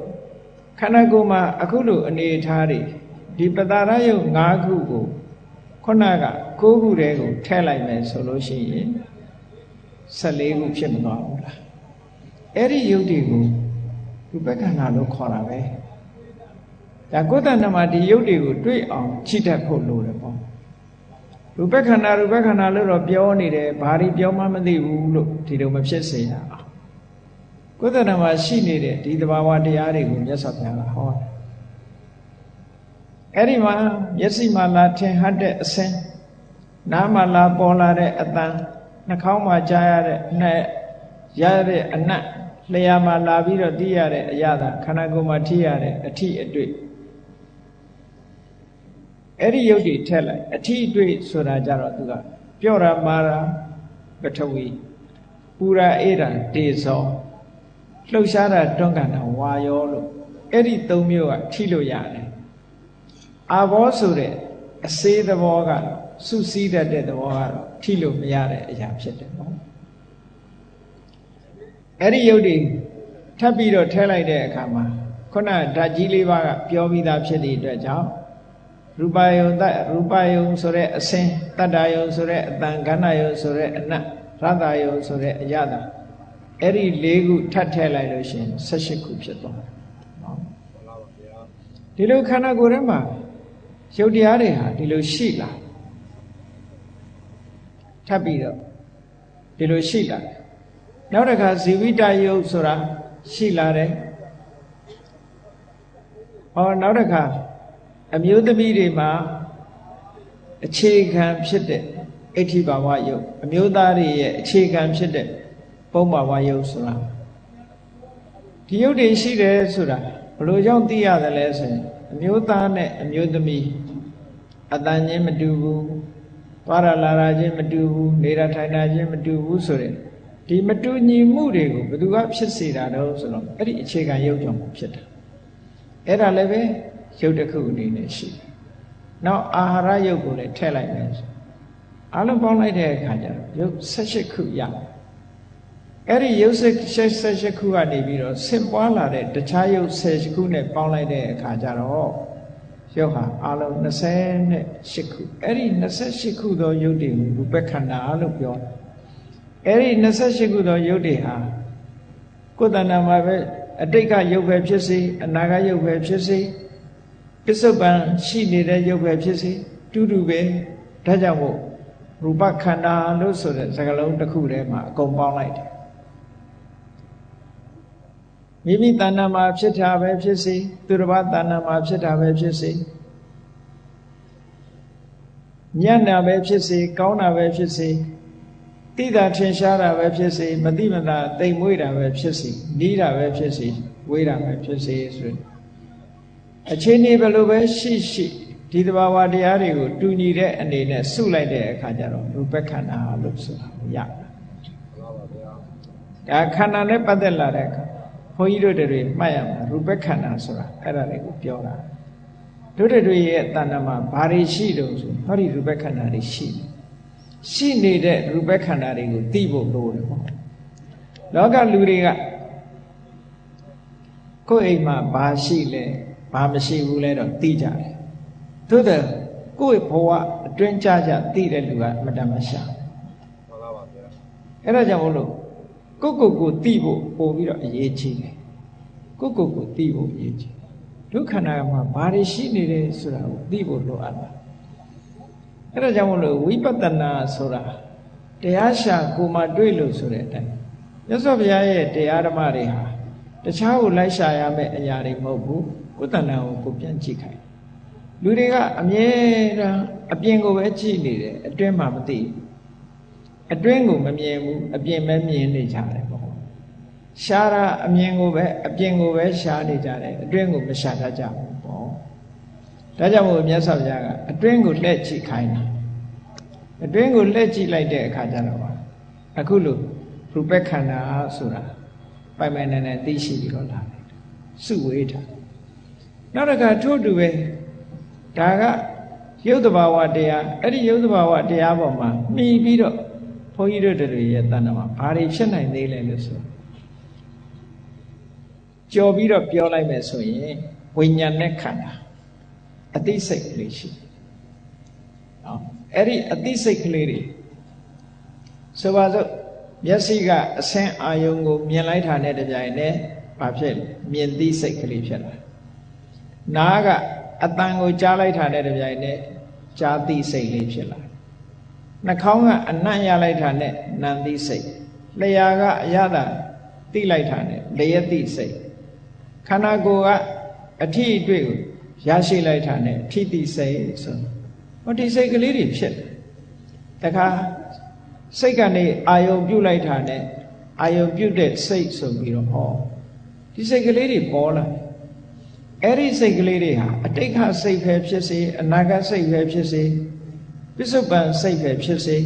Speaker 1: ခန္ဓာကိုယ်မှာအခုလိုအနေအထားတွေဒီပတာရယုတ်၅ခုကိုခုနက9ခုတည်းကိုထည့်လိုက်မယ်ဆိုလို့ရှိရင်14ခုဖြစ်မသွားဘူးလားအဲ့ဒီယုတ်တွေကိုရူပခန္ဓာလို့ခေါ်တာပဲဒါကိုယ်တဏ္ဍမှာဒီယုတ်တွေကိုတွေ့အောင်ချိတတ်ဖို့လိုတယ်ပေါ့ရူပခန္ဓာလို့တော့ပြောနေတယ်ဘာတွေပြောမှမသိဘူးလို့ဒီလိုမဖြစ်စေရအောင်ကိုယ်တဏ္ဍမှာရှိနေတဲ့ဒီသဘာဝတရားတွေကိုမြတ်စွာဘုရားကဟောတယ်အဲ့ဒီမှာမျက်စိမှာလာထင်ဟတ်တဲ့အစင်းနားမှာလာပေါ်လာတဲ့အသံနှာခေါင်းမှာကြားရတဲ့အနက်ရတဲ့အနတ်လျှာမှာလာပြီးတော့သိရတဲ့အရာသာခန္ဓာကိုယ်မှာထိရတဲ့အထိအတွေ့အဲ့ဒီယုတ်တွေထက်လိုက်အထိအတွေ့ဆိုတာကြတော့သူကပြောတာမာတာပထဝီပူရာအေးတာတေဇောလှုပ်ရှားတာတွန်းကန်တာဝါယောလို့အဲ့ဒီ၃မျိုးကထိလို့ရတယ်အာဘောဆိုတဲ့အစေးသဘောကစုစည်းတတ်တဲ့သဘောကတော့ထိလို့မရတဲ့အရာဖြစ်တယ်ပေါ့အဲ့ဒီယုတ်တွေထပ်ပြီးတော့ထဲလိုက်တဲ့အခါမှာခုနဓာတ်ကြီး၄ပါးကပြောပြီးသားဖြစ်တဲ့အတွက်ကြောင့်ရူပယုံဆိုတဲ့အစင်းတတ္တယုံဆိုတဲ့အတန်ခန္ဓာယုံဆိုတဲ့အနတ်ရတ္တယုံဆိုတဲ့အယတာအဲ့ဒီ၄ခုထပ်ထည့်လိုက်လို့ရှိရင်18ခုဖြစ်သွားတယ်နော်ဒီလိုခန္ဓာကိုယ်ထဲမှာရုပ်တရားတွေဟာဒီလိုရှိလာထပ်ပြီးတော့ဒီလိုရှိလာတယ်နောက်တစ်ခါဇီဝိတယုတ်ဆိုတာရှိလာတယ်နောက်တစ်ခါအမျိုးသမီးတွေမှာအခြေခံဖြစ်တဲ့အဋ္ဌိဘာဝယုတ်အမျိုးသားတွေရဲ့အခြေခံဖြစ်တဲ့ပုဗ္ဗဘာဝယုတ်ဆိုတာဒီယုတ်တွေရှိတယ်ဆိုတာဘယ်လိုကြောင့်သိရတယ်လဲဆိုရင်အမျိုးသားနဲ့အမျိုးသမီးအတန်ချင်းမတူဘူးသွားရလာရချင်းမတူဘူးနေတာထိုင်တာချင်းမတူဘူးဆိုတဲ့ဒီမတူညီမှုတွေကိုဘယ်သူကဖြစ်စေတာတော့ဆိုတော့အဲ့ဒီအခြေခံယုတ်ကြောင့်ဖြစ်တာအဲ့ဒါလည်းပဲယုတ်တစ်ခုအနေနဲ့ရှိတယ်နောက်အာဟာရယုတ်ကိုလည်းထည့်လိုက်မယ်အားလုံးပေါင်းလိုက်တဲ့အခါကျတော့ယုတ်18ခုရတယ်အဲ့ဒီယုတ်18ခုကနေပြီးတော့ဆင့်ပွားလာတဲ့တခြားယုတ်18ခုနဲ့ပေါင်းလိုက်တဲ့အခါကျတော့ယုတ်ဟာအားလုံး28ခုအဲ့ဒီ28ခုသောယုတ်တွေကိုရူပခန္ဓာလို့ပြောတယ်အဲ့ဒီ28ခုသောယုတ်တွေဟာကိုယ်တဏ္ဍာမှာပဲအတိတ်ကယုတ်ပဲဖြစ်စေအနာဂတ်ယုတ်ပဲဖြစ်စေပစ္စုပန်ရှိနေတဲ့ယုတ်ပဲဖြစ်စေတူတူပဲဒါကြောင့်မို့ရူပခန္ဓာလို့ဆိုတဲ့စကားလုံးတစ်ခုထဲမှာအကုန်ပေါင်းလိုက်တယ်မိမိတဏ္ဍာမှာဖြစ်တာပဲဖြစ်စေသူတစ်ပါးတဏ္ဍာမှာဖြစ်တာပဲဖြစ်စေညံ့တာပဲဖြစ်စေကောင်းတာပဲဖြစ်စေတိတာထင်ရှားတာပဲဖြစ်စေမတိမတာတိမ်မွေးတာပဲဖြစ်စေနီးတာပဲဖြစ်စေဝေးတာပဲဖြစ်စေဆိုအခြေအနေဘယ်လိုပဲရှိဒီသဘာဝတရားတွေကိုတူညီတဲ့အနေနဲ့စုလိုက်တဲ့အခါကျတော့ရူပခန္ဓာလို့ဆိုတာရတယ်ဒါခန္ဓာနဲ့ပတ်သက်လာတဲ့အခါဘုန်းကြီးတို့တွေမှတ်ရမှာရူပခန္ဓာဆိုတာအဲ့ဒါတွေကိုပြောတာတို့တွေရဲ့တဏ္ဍာမှာဘာတွေရှိတုံးဆိုဟောဒီရူပခန္ဓာတွေရှိနေတဲ့ရူပခန္ဓာတွေကိုသိဖို့လိုတယ်ပေါ့လောကလူတွေကကိုယ့်အိမ်မှာဘာရှိလဲဘာမရှိဘူးလဲတော့သိကြတယ်သို့တဲ့ကိုယ့်ဘဝအတွင်းကြသိတဲ့လူကအမတန်မရှာမှန်ပါပါဗျာအဲ့ဒါကြောင့်မလို့ကိုသိဖို့ပို့ပြီးတော့အရေးကြီးတယ်ကိုသိဖို့အရေးကြီးဒုက္ခနာမှာဘာတွေရှိနေတယ်ဆိုတာကိုသိဖို့လိုအပ်တာအဲ့ဒါကြောင့်မလို့ဝိပဿနာဆိုတာတရားရှာကိုမှတွေ့လို့ဆိုတဲ့အတိုင်းမြတ်စွာဘုရားရဲ့တရားဓမ္မတွေဟာတခြားကိုလိုက်ရှာရမယ့်အရာတွေမဟုတ်ဘူးကိုယ်တဏ္ဍာကိုပြန်ကြည့်ခိုင်းလူတွေကအမြဲတမ်းအပြင်ကိုပဲကြည့်နေတယ်အတွင်းမှာမသိအတွင်းကိုမမြင်ဘူးအပြင်ပဲမြင်နေကြတယ်ပေါ့ရှားတာအမြင်ကိုပဲအပြင်ကိုပဲရှားနေကြတယ်အတွင်းကိုမရှာတတ်ကြဘူးပေါ့ ဒါကြောင့်မို့မြတ်စွာဘုရားကအတွင်းကိုလှည့်ကြည့်ခိုင်းတာအတွင်းကိုလှည့်ကြည့်လိုက်တဲ့အခါကျတော့အခုလို့ရူပခန္ဓာဆိုတာပိုင်ပိုင်နိုင်နိုင်သိရှိပြီးတော့လာတယ်စုဝေးထားနောက်တစ်ခါထို့တူပဲဒါကရုပ်တဘာဝတရားအဲ့ဒီရုပ်တဘာဝတရားပေါ်မှာမှီပြီးတော့ဘုန်းကြီးတို့တွေရဲ့တဏ္ဍာမှာဘာတွေဖြစ်နိုင်သေးလဲလို့ဆိုကြော်ပြီးတော့ပြောလိုက်မယ်ဆိုရင်ဝိညာဉ်နဲ့ခန္ဓာအသိစိတ်ကလေးရှိဟောအဲ့ဒီအသိစိတ်ကလေးတွေဆိုပါစို့မျက်စိကအဆင်းအာယုံကိုမြင်လိုက်တာနဲ့တပြိုင်နက်ဘာဖြစ်လဲမြင်သိစိတ်ကလေးဖြစ်လာနားကအတန်ကိုကြားလိုက်တာနဲ့တပြိုင်နက်ကြားသိစိတ်လေးဖြစ်လာနှာခေါင်းကအနံ့ရလိုက်တာနဲ့နံသိစိတ်လျှာကအရသာသိလိုက်တာနဲ့လျက်သိစိတ်ခန္ဓာကိုယ်ကအထီးအတွေ့ကိုရရှိလိုက်တာနဲ့ထိတိစိတ်ဆိုဟောဒီစိတ်ကလေးတွေဖြစ်တခါစိတ်ကနေအာယုံပြုတ်လိုက်တာနဲ့အာယုံပြုတ်တဲ့စိတ်ဆိုပြီးတော့ဟောဒီစိတ်ကလေးတွေပေါ်လာအဲ့ဒီစိတ်ကလေးတွေဟာအတိတ်ခစိတ်ပဲဖြစ်စေအနာဂတ်စိတ်ပဲဖြစ်စေပစ္စုပန်စိတ်ပဲဖြစ်စေ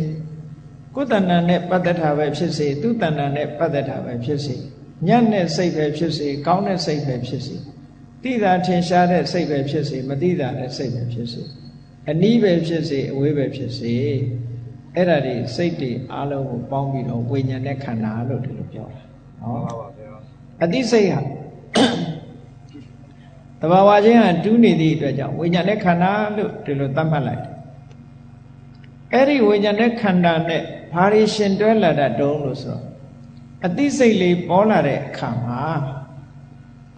Speaker 1: ကိုယ်တဏ္ဍာနဲ့ပတ္တထာပဲဖြစ်စေသူတဏ္ဍာနဲ့ပတ္တထာပဲဖြစ်စေညံ့တဲ့စိတ်ပဲဖြစ်စေကောင်းတဲ့စိတ်ပဲဖြစ်စေတိတာထင်ရှားတဲ့စိတ်ပဲဖြစ်စေမတိတာတဲ့စိတ်ပဲဖြစ်စေအနည်းပဲဖြစ်စေအဝေးပဲဖြစ်စေအဲ့ဒါတွေစိတ်တွေအားလုံးကိုပေါင်းပြီးတော့ဝိညာဉ်နဲ့ခန္ဓာလို့ဒီလိုပြောတာဟောပါဗျာအသိစိတ်ဟာတဘာဝချင်းဟာတူးနေသည့်အတွက်ကြောင့်ဝိညာဉ်နဲ့ခန္ဓာလို့ဒီလိုသတ်မှတ်လိုက်တယ်အဲ့ဒီဝိညာဉ်နဲ့ခန္ဓာနဲ့ဘာတွေရှင်တွဲလာတာတုံးလို့ဆိုတော့အသိစိတ်လေးပေါ်လာတဲ့အခါမှာ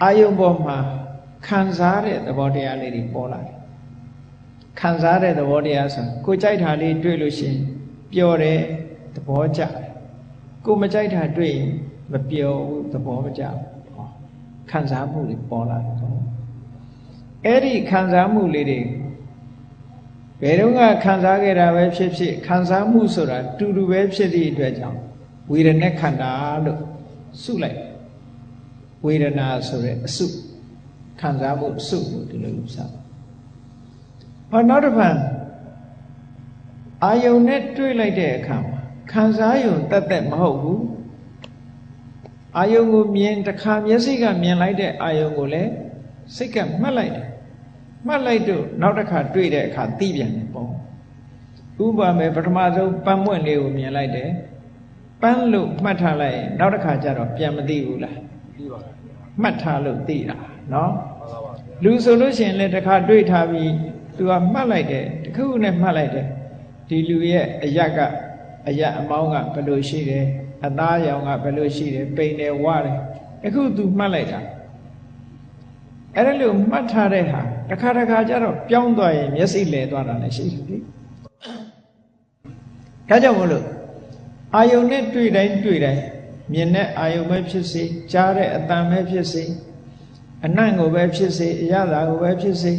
Speaker 1: အာယုံပေါ်မှာခံစားတဲ့သဘောတရားလေးတွေပေါ်လာတယ်ခံစားတဲ့သဘောတရားဆိုကိုကြိုက်တာလေးတွေ့လို့ရှိရင်ပျော်တယ်သဘောကျတယ်ကိုမကြိုက်တာတွေ့ရင်မပျော်ဘူးသဘောမကျဘူးခံစားမှုတွေပေါ်လာတယ်အဲ့ဒီခံစားမှုလေးတွေဘယ်တော့ကခံစားခဲ့တာပဲဖြစ်ဖြစ်ခံစားမှုဆိုတာတူတူပဲဖြစ်သည့်အတွက်ကြောင့်ဝေဒနာခန္ဓာလို့စုလိုက်ဝေဒနာဆိုတဲ့အစုခံစားမှုအစုကိုဒီလိုယူဆဟောနောက်တစ်ဖန်အာယုန်နဲ့တွေ့လိုက်တဲ့အခါမှာခံစားယုံတက်တက်မဟုတ်ဘူးအာယုန်ကိုမြင်တစ်ခါမျက်စိကမြင်လိုက်တဲ့အာယုန်ကိုလည်းစိတ်ကမှတ်လိုက်တယ်မှတ်လိုက်တော့နောက်တစ်ခါတွေ့တဲ့အခါသိပြန်တယ်ပေါ့ဥပမာပထမဆုံးပန်းပွင့်လေးကိုမြင်လိုက်တယ်ပန်းလို့မှတ်ထားလိုက်ရင်နောက်တစ်ခါကျတော့ပြန်မသိဘူးလားသိပါဘူးမှတ်ထားလို့သိတာနော်လူဆိုလို့ရှိရင်လည်းတစ်ခါတွေ့ထားပြီးသူကမှတ်လိုက်တယ်တခုနဲ့မှတ်လိုက်တယ်ဒီလူရဲ့အရက်အမောင်းကဘယ်လိုရှိတယ်အသားရောင်ကဘယ်လိုရှိတယ်ပိန်တယ်ဝတယ်အခုသူမှတ်လိုက်တာအဲ့ဒါလို့မှတ်ထားတဲ့ဟာတစ်ခါကျတော့ပြောင်းသွားရင်မျက်စိလဲသွားတာလည်းရှိတယ်လေဒါကြောင့်မို့လို့အာယုန်နဲ့တွေ့တိုင်းမြင်တဲ့အာယုန်ပဲဖြစ်စေကြားတဲ့အတန်ပဲဖြစ်စေအနံ့ကိုပဲဖြစ်စေအရသာကိုပဲဖြစ်စေ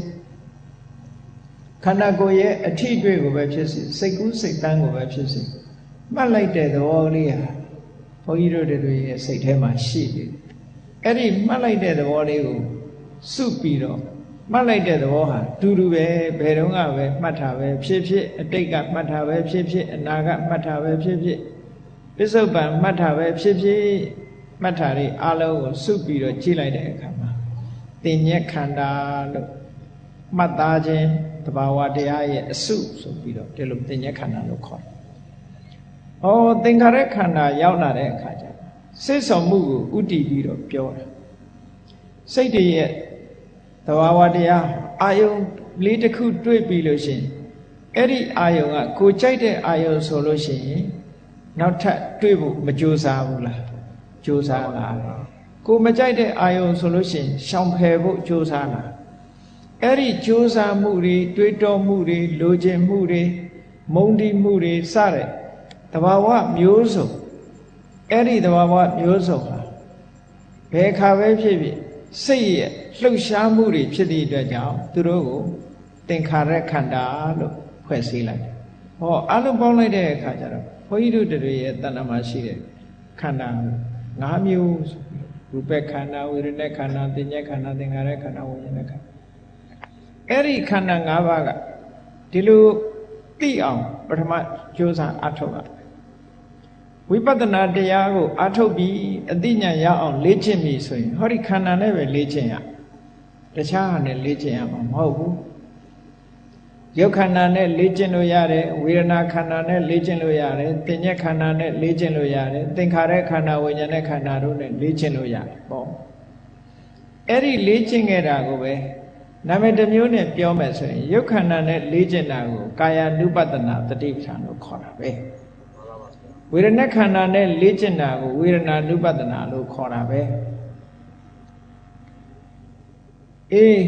Speaker 1: ခန္ဓာကိုယ်ရဲ့အထီးတွေ့ကိုပဲဖြစ်စေစိတ်ကူးစိတ်တန်းကိုပဲဖြစ်စေမှတ်လိုက်တဲ့သဘောလေးဟာဘုန်းကြီးတို့တွေရဲ့စိတ်ထဲမှာရှိတယ်အဲ့ဒီမှတ်လိုက်တဲ့သဘောလေးကိုစုပြီးတော့မှတ်လိုက်တဲ့သဘောဟာတူတူပဲဘယ်တော့ပဲမှတ်တာပဲဖြစ်ဖြစ်အတိတ်ကမှတ်တာပဲဖြစ်ဖြစ်အနာကမှတ်တာပဲဖြစ်ဖြစ်ပစ္စုပန်မှတ်တာပဲဖြစ်ဖြစ်မှတ်တာတွေအလုံးကိုစုပြီးတော့ကြည့်လိုက်တဲ့အခါမှာတင်ညက်ခန္ဓာလို့မှတ်သားခြင်းတဘာဝတရားရဲ့အစုဆိုပြီးတော့ဒီလိုတင်ညက်ခန္ဓာလို့ခေါ်တယ်။ဩသင်္ခါရခန္ဓာရောက်လာတဲ့အခါကျစိတ်ဆောင်မှုကိုဥတည်ပြီးတော့ပြောတာစိတ်တွေရဲ့တဘာဝတရားအာယုံလေးတစ်ခုတွေ့ပြီးလို့ရှိရင်အဲ့ဒီအာယုံကကိုကြိုက်တဲ့အာယုံဆိုလို့ရှိရင်နောက်ထပ်တွေ့ဖို့မကြိုးစားဘူးလားကြိုးစားလားကိုမကြိုက်တဲ့အာယုံဆိုလို့ရှိရင်ရှောင်ဖယ်ဖို့ကြိုးစားလားအဲ့ဒီကြိုးစားမှုတွေတွေးတောမှုတွေလိုချင်မှုတွေမုန်းတီးမှုတွေစတဲ့တဘာဝမျိုးစုံအဲ့ဒီတဘာဝမျိုးစုံဟာဘယ်ခါပဲဖြစ်ဖြစ်စိတ်ရဲ့လှုပ်ရှားမှုတွေဖြစ်သည့်အတွက်ကြောင့်သူတို့ကိုသင်္ခါရခန္ဓာလို့ဖွဲ့စည်းလိုက်တယ်။ဟောအလုံးပေါင်းလိုက်တဲ့အခါကျတော့ဘုန်းကြီးတို့တွေရဲ့တဏ္ဍာမှာရှိတဲ့ခန္ဓာ၅မျိုးရူပခန္ဓာဝေဒနာခန္ဓာသင်္ညေခန္ဓာသင်္ခါရခန္ဓာဝိညာဉ်ခန္ဓာ အဲ့ဒီခန္ဓာ၅ပါးကဒီလိုသိအောင်ပထမကြိုးစားအထုတ်ရဝိပဿနာတရားကိုအထုတ်ပြီးအသိဉာဏ်ရအောင်လေ့ကျင့်ပြီဆိုရင်ဟောဒီခန္ဓာနဲ့ပဲလေ့ကျင့်ရတခြားဟာနဲ့လေ့ကျင့်ရမှာမဟုတ်ဘူးရုပ်ခန္ဓာနဲ့လေ့ကျင့်လို့ရတယ်ဝေဒနာခန္ဓာနဲ့လေ့ကျင့်လို့ရတယ်သင်္ညက်ခန္ဓာနဲ့လေ့ကျင့်လို့ရတယ်သင်္ခါရခန္ဓာဝိညာဉ်နဲ့ခန္ဓာတို့နဲ့လေ့ကျင့်လို့ရတယ်ပေါ့အဲ့ဒီလေ့ကျင့်ခဲ့တာကိုပဲနာမည်တစ်မျိုးနဲ့ပြောမယ်ဆိုရင်ရုပ်ခန္ဓာနဲ့လေ့ကျင့်တာကိုကာယ ानु ပတနာတတိပဋ္ဌာန်လို့ခေါ်တာပဲဝေဒနာခန္ဓာနဲ့လေ့ကျင့်တာကိုဝေဒနာ ानु ပတနာလို့ခေါ်တာပဲအေး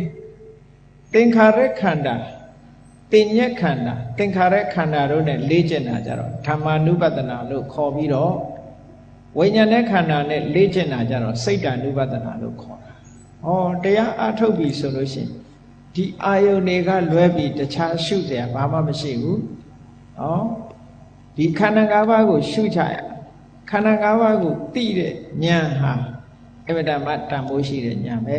Speaker 1: သင်္ခါရခန္ဓာသင်္ညက်ခန္ဓာသင်္ခါရခန္ဓာတို့နဲ့လေ့ကျင့်တာကြတော့ဓမ္မာနုပဒနာလို့ခေါ်ပြီးတော့ဝိညာဉ်နဲ့ခန္ဓာနဲ့လေ့ကျင့်တာကြတော့စိတ်တ ानु ပဒနာလို့ခေါ်တာ။ဩတရားအထုတ်ပြီဆိုလို့ရှိရင်ဒီအာယုန်တွေကလွဲပြီးတခြားရှုเสียဘာမှမရှိဘူး။ဩဒီခန္ဓာ၅ပါးကိုရှုချရခန္ဓာ၅ပါးကိုသိတဲ့ဉာဏ်ဟာအမြဲတမ်းတန်ဖိုးရှိတဲ့ဉာဏ်ပဲ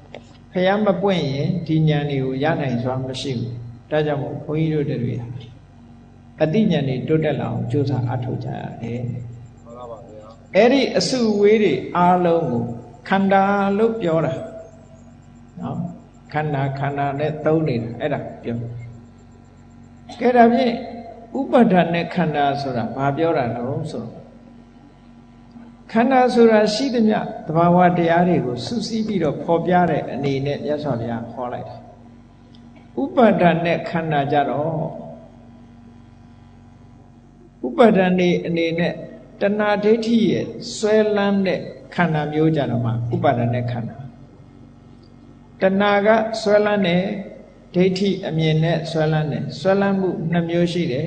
Speaker 1: ။ဖျားမပွင့်ရင်ဒီဉာဏ်တွေကိုရနိုင်စွာမရှိဘူး။ဒါကြောင့်မို့ဘုန်းကြီးတို့တွေအတိညာဏ်တွေတိုးတက်လာအောင်ကြိုးစားအထောက်ကြရတယ်။မှန်ပါပါဗျာ။အဲ့ဒီအစုဝေးတွေအားလုံးကိုခန္ဓာလို့ပြောတာ။နော်ခန္ဓာနဲ့သုံးနေတာအဲ့ဒါပြော။ကဲဒါဖြင့်ဥပါဒณะခန္ဓာဆိုတာဘာပြောတာလဲဆိုတော့ခန္ဓာဆိုတာရှိသမျှသဘာဝတရားတွေကိုစုစည်းပြီးတော့ဖော်ပြတဲ့အနေနဲ့မြတ်စွာဘုရားဟောလိုက်တာဥပါဒณะခန္ဓာကြတော့ဥပါဒณะအနေနဲ့တဏှာဒိဋ္ဌိရဲ့ဆွဲလန်းတဲ့ခန္ဓာမျိုးကြတော့မှဥပါဒณะခန္ဓာတဏှာကဆွဲလန်းတဲ့ဒိဋ္ဌိအမြင်နဲ့ဆွဲလန်းတယ်ဆွဲလန်းမှု2မျိုးရှိတယ်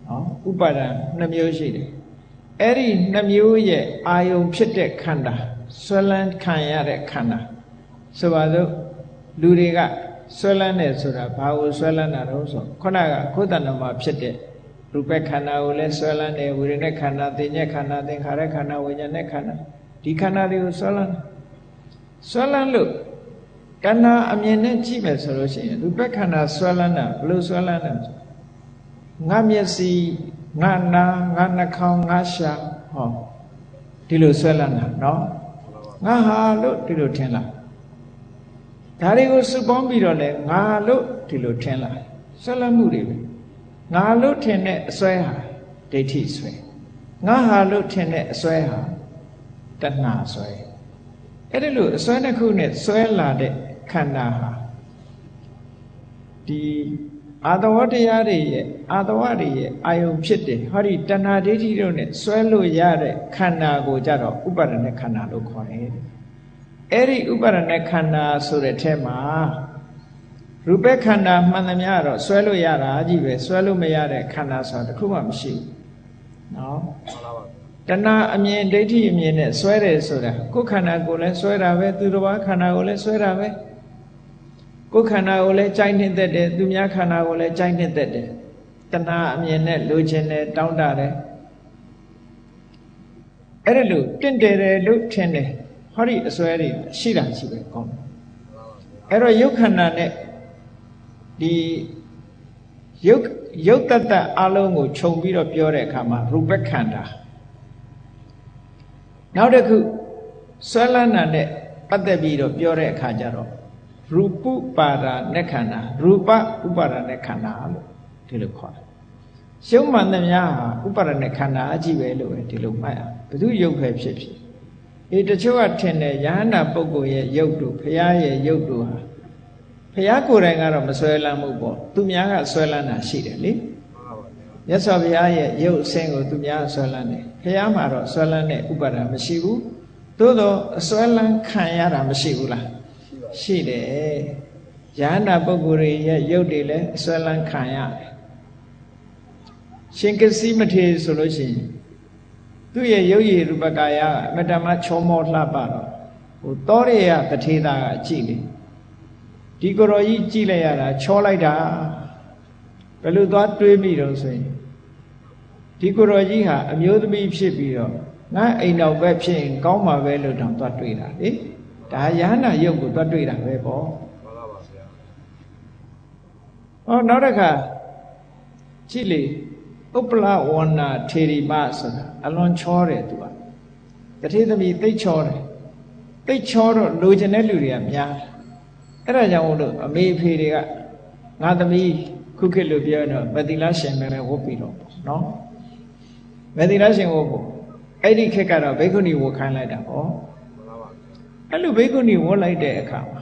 Speaker 1: နော်ဥပါဒံ2မျိုးရှိတယ်အဲ့ဒီ2မျိုးရဲ့အာယုံဖြစ်တဲ့ခန္ဓာဆွဲလန်းခံရတဲ့ခန္ဓာဆိုပါစို့လူတွေကဆွဲလန်းတယ်ဆိုတာဘာကိုဆွဲလန်းတာတော့ဆိုခုနကကိုယ်တဏ္ဍမှာဖြစ်တဲ့ရူပခန္ဓာကိုလည်းဆွဲလန်းတယ်ဝေဒနာခန္ဓာသင်္ညက်ခန္ဓာသင်္ခါရခန္ဓာဝိညာဉ်နဲ့ခန္ဓာဒီခန္ဓာတွေကိုဆွဲလန်းလို့တဏှာအမြင်နဲ့ကြည့်မယ်ဆိုလို့ရှိရင်ရူပခန္ဓာဆွဲလန်းတာဘယ်လိုဆွဲလန်းလဲငါမျက်စိငါနာငါနှာခေါင်းငါရှာဟောဒီလိုဆွဲလန်းတာနော်ငါဟာလို့ဒီလိုထင်လားဒါတွေကိုစုပေါင်းပြီးတော့လဲငါလို့ဒီလိုထင်လားဆွဲလန်းမှုတွေပဲငါလို့ထင်တဲ့အစွဲဟာဒိဋ္ဌိဆွဲငါဟာလို့ထင်တဲ့အစွဲဟာတဏှာဆွဲအဲ့ဒီလိုအစွဲတစ်ခုနဲ့ဆွဲလာတဲ့ခန္ဓာဟာဒီအာတဝတရားတွေရဲ့အာတဝတွေရဲ့အာယုံဖြစ်တယ်ဟောဒီတဏှာဒိဋ္ဌိတို့နဲ့ဆွဲလို့ရတဲ့ခန္ဓာကိုကြတော့ဥပါဒณะခန္ဓာလို့ခေါ်တယ်အဲ့ဒီဥပါဒณะခန္ဓာဆိုတဲ့ထဲမှာရူပခန္ဓာမှန်သမျှတော့ဆွဲလို့ရတာကြီးပဲဆွဲလို့မရတဲ့ခန္ဓာဆိုတာတစ်ခုမှမရှိဘူးနော်တဏှာအမြင်ဒိဋ္ဌိအမြင်နဲ့ဆွဲတယ်ဆိုတာကိုယ်ခန္ဓာကိုယ်လည်းဆွဲတာပဲသူတစ်ပါးခန္ဓာကိုလည်းဆွဲတာပဲကိုယ်ခန္ဓာကိုလည်းကြိုက်နှိမ့်သက်တယ်သူများခန္ဓာကိုလည်းကြိုက်နှိမ့်သက်တယ်တဏှာအမြင်နဲ့လိုချင်တယ်တောင်းတတယ်အဲ့ဒါလို့တင့်တယ်တယ်လို့ထင်တယ်ဟောဒီအစွဲတွေရှိတာရှိပဲကောင်းတယ်အဲ့တော့ယုတ်ခန္ဓာနဲ့ဒီယုတ်တတ္တအလုံးကိုခြုံပြီးတော့ပြောတဲ့အခါမှာရူပခန္ဓာနောက်တစ်ခုဆွဲလန်းတာနဲ့ပတ်သက်ပြီးတော့ပြောတဲ့အခါကျတော့ရူပပါဒณะခန္ဓာရူပဥပါဒณะခန္ဓာလို့ဒီလိုခေါ်တယ်ရှုံးမှန်သမျှဟာဥပါဒณะခန္ဓာအကြည့်ပဲလို့ပဲဒီလိုမှတ်ရဘယ်သူယုတ်ပဲဖြစ်တချို့ကထင်တယ်ယဟန္တာပုဂ္ဂိုလ်ရဲ့ယုတ်တို့ဘုရားရဲ့ယုတ်တို့ဟာဘုရားကိုယ်တိုင်ကတော့မဆွဲလန်းမှုပေါ့သူများကဆွဲလန်းတာရှိတယ်လေမြတ်စွာဘုရားရဲ့ယုတ်အစဉ်ကိုသူများဆွဲလန်းတယ်ဘုရားမှာတော့ဆွဲလန်းတဲ့ဥပါဒံမရှိဘူးသို့တော့အဆွဲလန်းခံရတာမရှိဘူးလားရှိတယ်ယဟန္တာပုဂ္ဂိုလ်ရဲ့ယုတ်တွေလည်းအဆွဲလန်းခံရတယ်ရှင်ကစီမထေရဆိုလို့ရှိရင်သူ့ရဲ့ယုတ်ရည်ရူပကာယကအမတ္တမချောမောလှပတော့သောရိယတထေသာကကြည့်လေဒီကိုယ်တော်ကြီးကြည့်လိုက်ရတာချောလိုက်တာဘယ်လိုသွားတွေးမိတော့ဆိုရင်ဒီကိုယ်တော်ကြီးဟာအမျိုးသမီးဖြစ်ပြီးတော့ငါအိမ်တော်ပဲဖြစ်ရင်ကောင်းမှာပဲလို့တောင်သွားတွေးတာလေဒါယဟန္တာယုတ်ကိုသွားတွေးတာပဲပေါ့မှန်ပါပါဗျာ နောက်တစ်ခါကြည့်လေဥပ္ပလဝန္နာထေရီမဆိုတာအလွန်ချောတယ်သူကတထေသမီးသိချောတယ်သိချောတော့လိုချင်တဲ့လူတွေကများအဲ့ဒါကြောင့်မို့လို့အမေအဖေတွေကငါသမီးခုခေတ်လိုပြောတော့မတိလားရှင်ပဲဝတ်ပြီးတော့နော်မတိလားရှင်ဝတ်ဖို့အဲ့ဒီခေတ်ကတော့ဘိက္ခုနီဝတ်ခိုင်းလိုက်တာဟောအဲ့လိုဘိက္ခုနီဝတ်လိုက်တဲ့အခါမှာ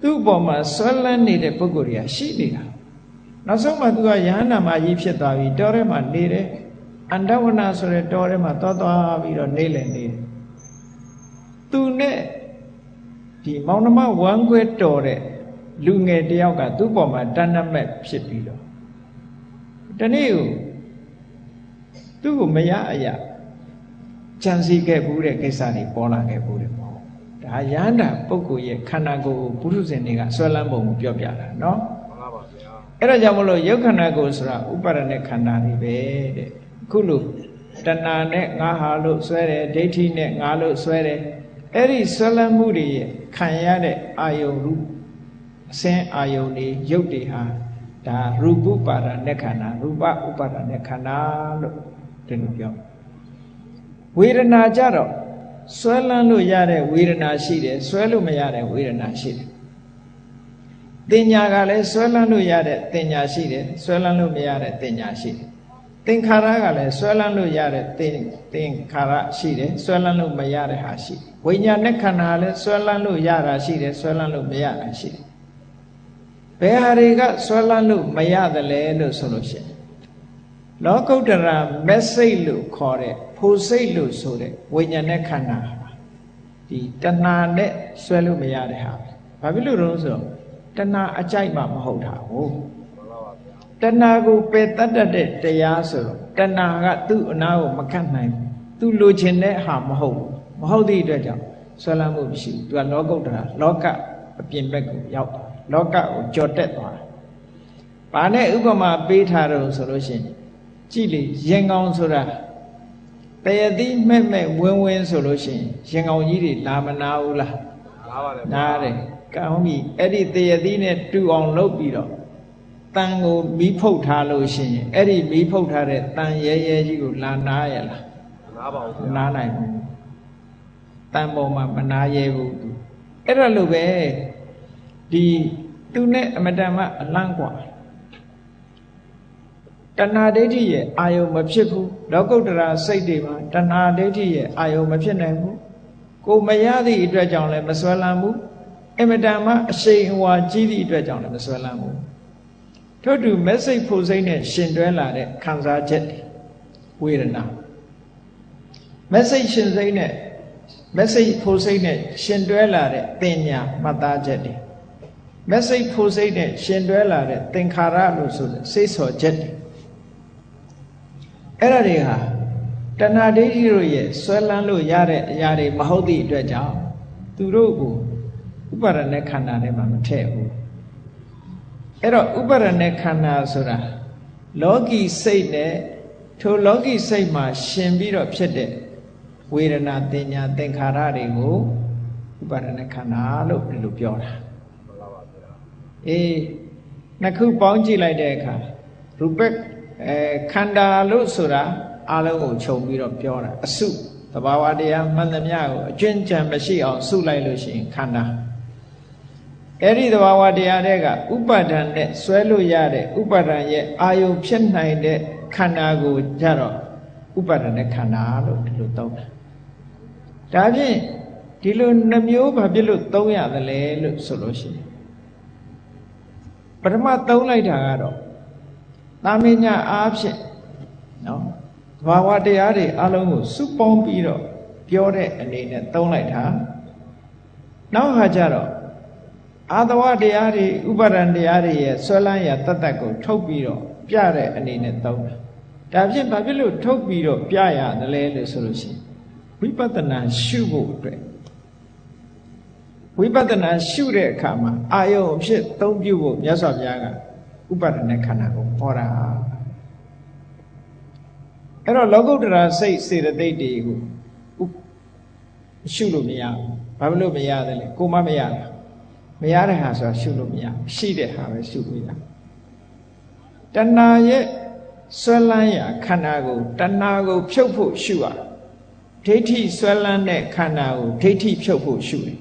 Speaker 1: သူ့အပေါ်မှာဆွဲလန်းနေတဲ့ပုဂ္ဂိုလ်တွေကရှိနေတာနောက်ဆုံးမှသူကယဟန္တာမကြီးဖြစ်သွားပြီတောထဲမှာနေတယ်အန္တဝနာဆိုတဲ့တောထဲမှာသွားပြီးတော့နေတယ်သူနဲ့ဒီမောင်နှမဝမ်းခွဲတော်တဲ့လူငယ်တယောက်ကသူ့ပေါ်မှာတဏ္ဍမဲ့ဖြစ်ပြီးတော့တနေ့ကိုသူ့ကိုမရအရာကြံစည်ခဲ့ဘူးတဲ့ကိစ္စတွေပေါ်လာခဲ့ဘူးတဲ့ပေါ့ဒါယန္တာပုဂ္ဂိုလ်ရဲ့ခန္ဓာကိုယ်ကိုပုထုဇဉ်တွေကဆွဲလန်းပုံကိုပြောပြတာနော်မှန်ပါပါဗျာအဲ့ဒါကြောင့်မလို့ယုတ်ခန္ဓာကိုယ်ဆိုတာဥပါဒณะခန္ဓာတွေပဲတဲ့ခုလိုတဏှာနဲ့ငါဟာလို့ဆွဲတယ်ဒိဋ္ဌိနဲ့ငါလို့ဆွဲတယ်အဲ့ဒီဆွဲလန်းမှုတွေရဲ့ခံရတဲ့အာယုံရူအစင်းအာယုံတွေရုပ်တွေဟာဒါရူပဥပါဒณะခန္ဓာရူပဥပါဒณะခန္ဓာလို့ဒီလိုပြောဝေဒနာကြတော့ဆွဲလန်းလို့ရတဲ့ဝေဒနာရှိတယ်ဆွဲလို့မရတဲ့ဝေဒနာရှိတယ်တင်ညာကလည်းဆွဲလန်းလို့ရတဲ့တင်ညာရှိတယ်ဆွဲလန်းလို့မရတဲ့တင်ညာရှိတယ်သင်္ခါရကလည်းဆွဲလန်းလို့ရတဲ့သင်္ခါရရှိတယ်ဆွဲလန်းလို့မရတဲ့ဟာရှိတယ်ဝိညာဉ်နဲ့ခန္ဓာလည်းဆွဲလန်းလို့ရတာရှိတယ်ဆွဲလန်းလို့မရတာရှိတယ်ဘယ်ဟာတွေကဆွဲလန်းလို့မရတယ်လဲလို့ဆိုလို့ရှိရင်လောကုတ္တရာမက်စိတ်လို့ခေါ်တဲ့ဖို့စိတ်လို့ဆိုတဲ့ဝိညာဉ်နဲ့ခန္ဓာဒီတဏှာနဲ့ဆွဲလို့မရတဲ့ဟာဘာဖြစ်လို့လဲဆိုတော့တဏှာအကြိုက်မှမဟုတ်တာဟုတ်တဏှာကိုပယ်တတ်တဲ့တရားဆိုတော့တဏှာကသူ့အနာကိုမကတ်နိုင်ဘူးသူလိုချင်တဲ့ဟာမဟုတ်သည့်အတွက်ကြောင့်ဆွဲလန်းမှုမရှိဘူးသူကလောကုတ္တရာလောကအပြင်ဘက်ကိုရောက်သွားလောကကိုကြော်တက်သွားတယ်ဘာနဲ့ဥပမာပေးထားတော့ဆိုလို့ရှိရင်ကြည့်လေရင်ကောင်ဆိုတာတရတိမဲ့ဝင်းဆိုလို့ရှိရင်ရင်ကောင်ကြီးတွေလာမနာဘူးလားနားပါတယ်နားတယ်ကောင်းပြီအဲ့ဒီတရတိနဲ့တူအောင်လုပ်ပြီးတော့တန်ကိုမီးဖုတ်ထားလို့ရှိရင်အဲ့ဒီမီးဖုတ်ထားတဲ့တန်ရဲကြီးကိုလာနားရလားနားပါဘူးနားနိုင်ဘူးတန်ပေါ်မှာမနားရဲဘူးအဲ့ဒါလိုပဲဒီသူနဲ့အမတန်မှအလန့်กว่าတဏှာဒိဋ္ဌိရဲ့အာယုံမဖြစ်ဘူးလောကုတ္တရာစိတ်တွေမှာတဏှာဒိဋ္ဌိရဲ့အာယုံမဖြစ်နိုင်ဘူးကိုမရသည့်အတွက်ကြောင့်လည်းမဆွဲလန်းဘူးအမတန်မှအရှိန်အဝါကြီးသည့်အတွက်ကြောင့်လည်းမဆွဲလန်းဘူးထို့တူမက်စိတ်ဖို့စိတ်နဲ့ရှင်တွဲလာတဲ့ခံစားချက်ဝေဒနာမက်စိတ်ရှင်စိတ်နဲ့မက်စိတ်ဖို့စိတ်နဲ့ရှင်တွဲလာတဲ့တင်ညာမှတ်သားချက်တွေမက်စိတ်ဖို့စိတ်နဲ့ရှင်တွဲလာတဲ့သင်္ခါရလို့ဆိုတဲ့စိတ်ဆော်ချက်တွေအဲ့ဒါတွေဟာတဏှာဒိဋ္ဌိတို့ရဲ့ဆွဲလန်းလို့ရတဲ့အရာတွေမဟုတ်သည့်အတွက်ကြောင့်သူတို့ကိုဥပါဒณะခန္ဓာထဲမှာမထည့်ဘူးအဲ့တော့ဥပါဒณะခန္ဓာဆိုတာလောကီစိတ်နဲ့ထိုလောကီစိတ်မှာရှင်ပြီးတော့ဖြစ်တဲ့ဝေဒနာတင်ညာသင်္ခါရတွေကိုဥပါဒณะခန္ဓာလို့ဒီလိုပြောတာမှန်ပါပါဗျာအေးနှစ်ခုပေါင်းကြည့်လိုက်တဲ့အခါရူပခန္ဓာလို့ဆိုတာအလုံးကိုခြုံပြီးတော့ပြောတာအစုသဘာဝတရားမှန်သမျှကိုအကျွင့်ကြံမရှိအောင်စုလိုက်လို့ရှိရင်ခန္ဓာအဲ့ဒီသဘာဝတရားတွေကဥပါဒဏ်နဲ့ဆွဲလို့ရတဲ့ဥပါဒဏ်ရဲ့အာယုဖြစ်နိုင်တဲ့ခန္ဓာကိုကြတော့ဥပါဒณะခန္ဓာလို့ဒီလိုသုံးတာဒါဖြင့်ဒီလိုနှမျိုးဘာဖြစ်လို့သုံးရသလဲလို့ဆိုလို့ရှိရင်ပထမသုံးလိုက်တာကတော့သာမညအားဖြင့်နော်သဘာဝတရားတွေအလုံးကိုစုပေါင်းပြီးတော့ပြောတဲ့အနေနဲ့သုံးလိုက်တာနောက်ဟာကြတော့အာသဝတရားတွေဥပါဒံတရားတွေရဲ့ဆွဲလန်းရတတ်တတ်ကိုထုတ်ပြီးတော့ပြတဲ့အနေနဲ့သုံးတာဒါဖြင့်ဘာဖြစ်လို့ထုတ်ပြီးတော့ပြရတယ်လဲလို့ဆိုလို့ရှိရင်ဝိပဿနာရှုဖို့အတွက်ဝိပဿနာရှုတဲ့အခါမှာအာယုံအဖြစ်သုံးပြုဖို့မြတ်စွာဘုရားကဥပါဒณะခန္ဓာကိုဟောတာအဲ့တော့လောကုတ္တရာစိတ်စေတသိက်တွေကိုရှုလို့မရဘူးဘာဖြစ်လို့မရသလဲကိုမမရတာ မရတဲ့ဟာဆိုတာရှုလို့မရရှိတဲ့ဟာပဲရှုလို့ရတဏှာရဲ့ဆွဲလန်းရာခန္ဓာကိုတဏှာကိုဖြုတ်ဖို့ရှုရဒိဋ္ဌိဆွဲလန်းတဲ့ခန္ဓာကိုဒိဋ္ဌိဖြုတ်ဖို့ရှုတယ်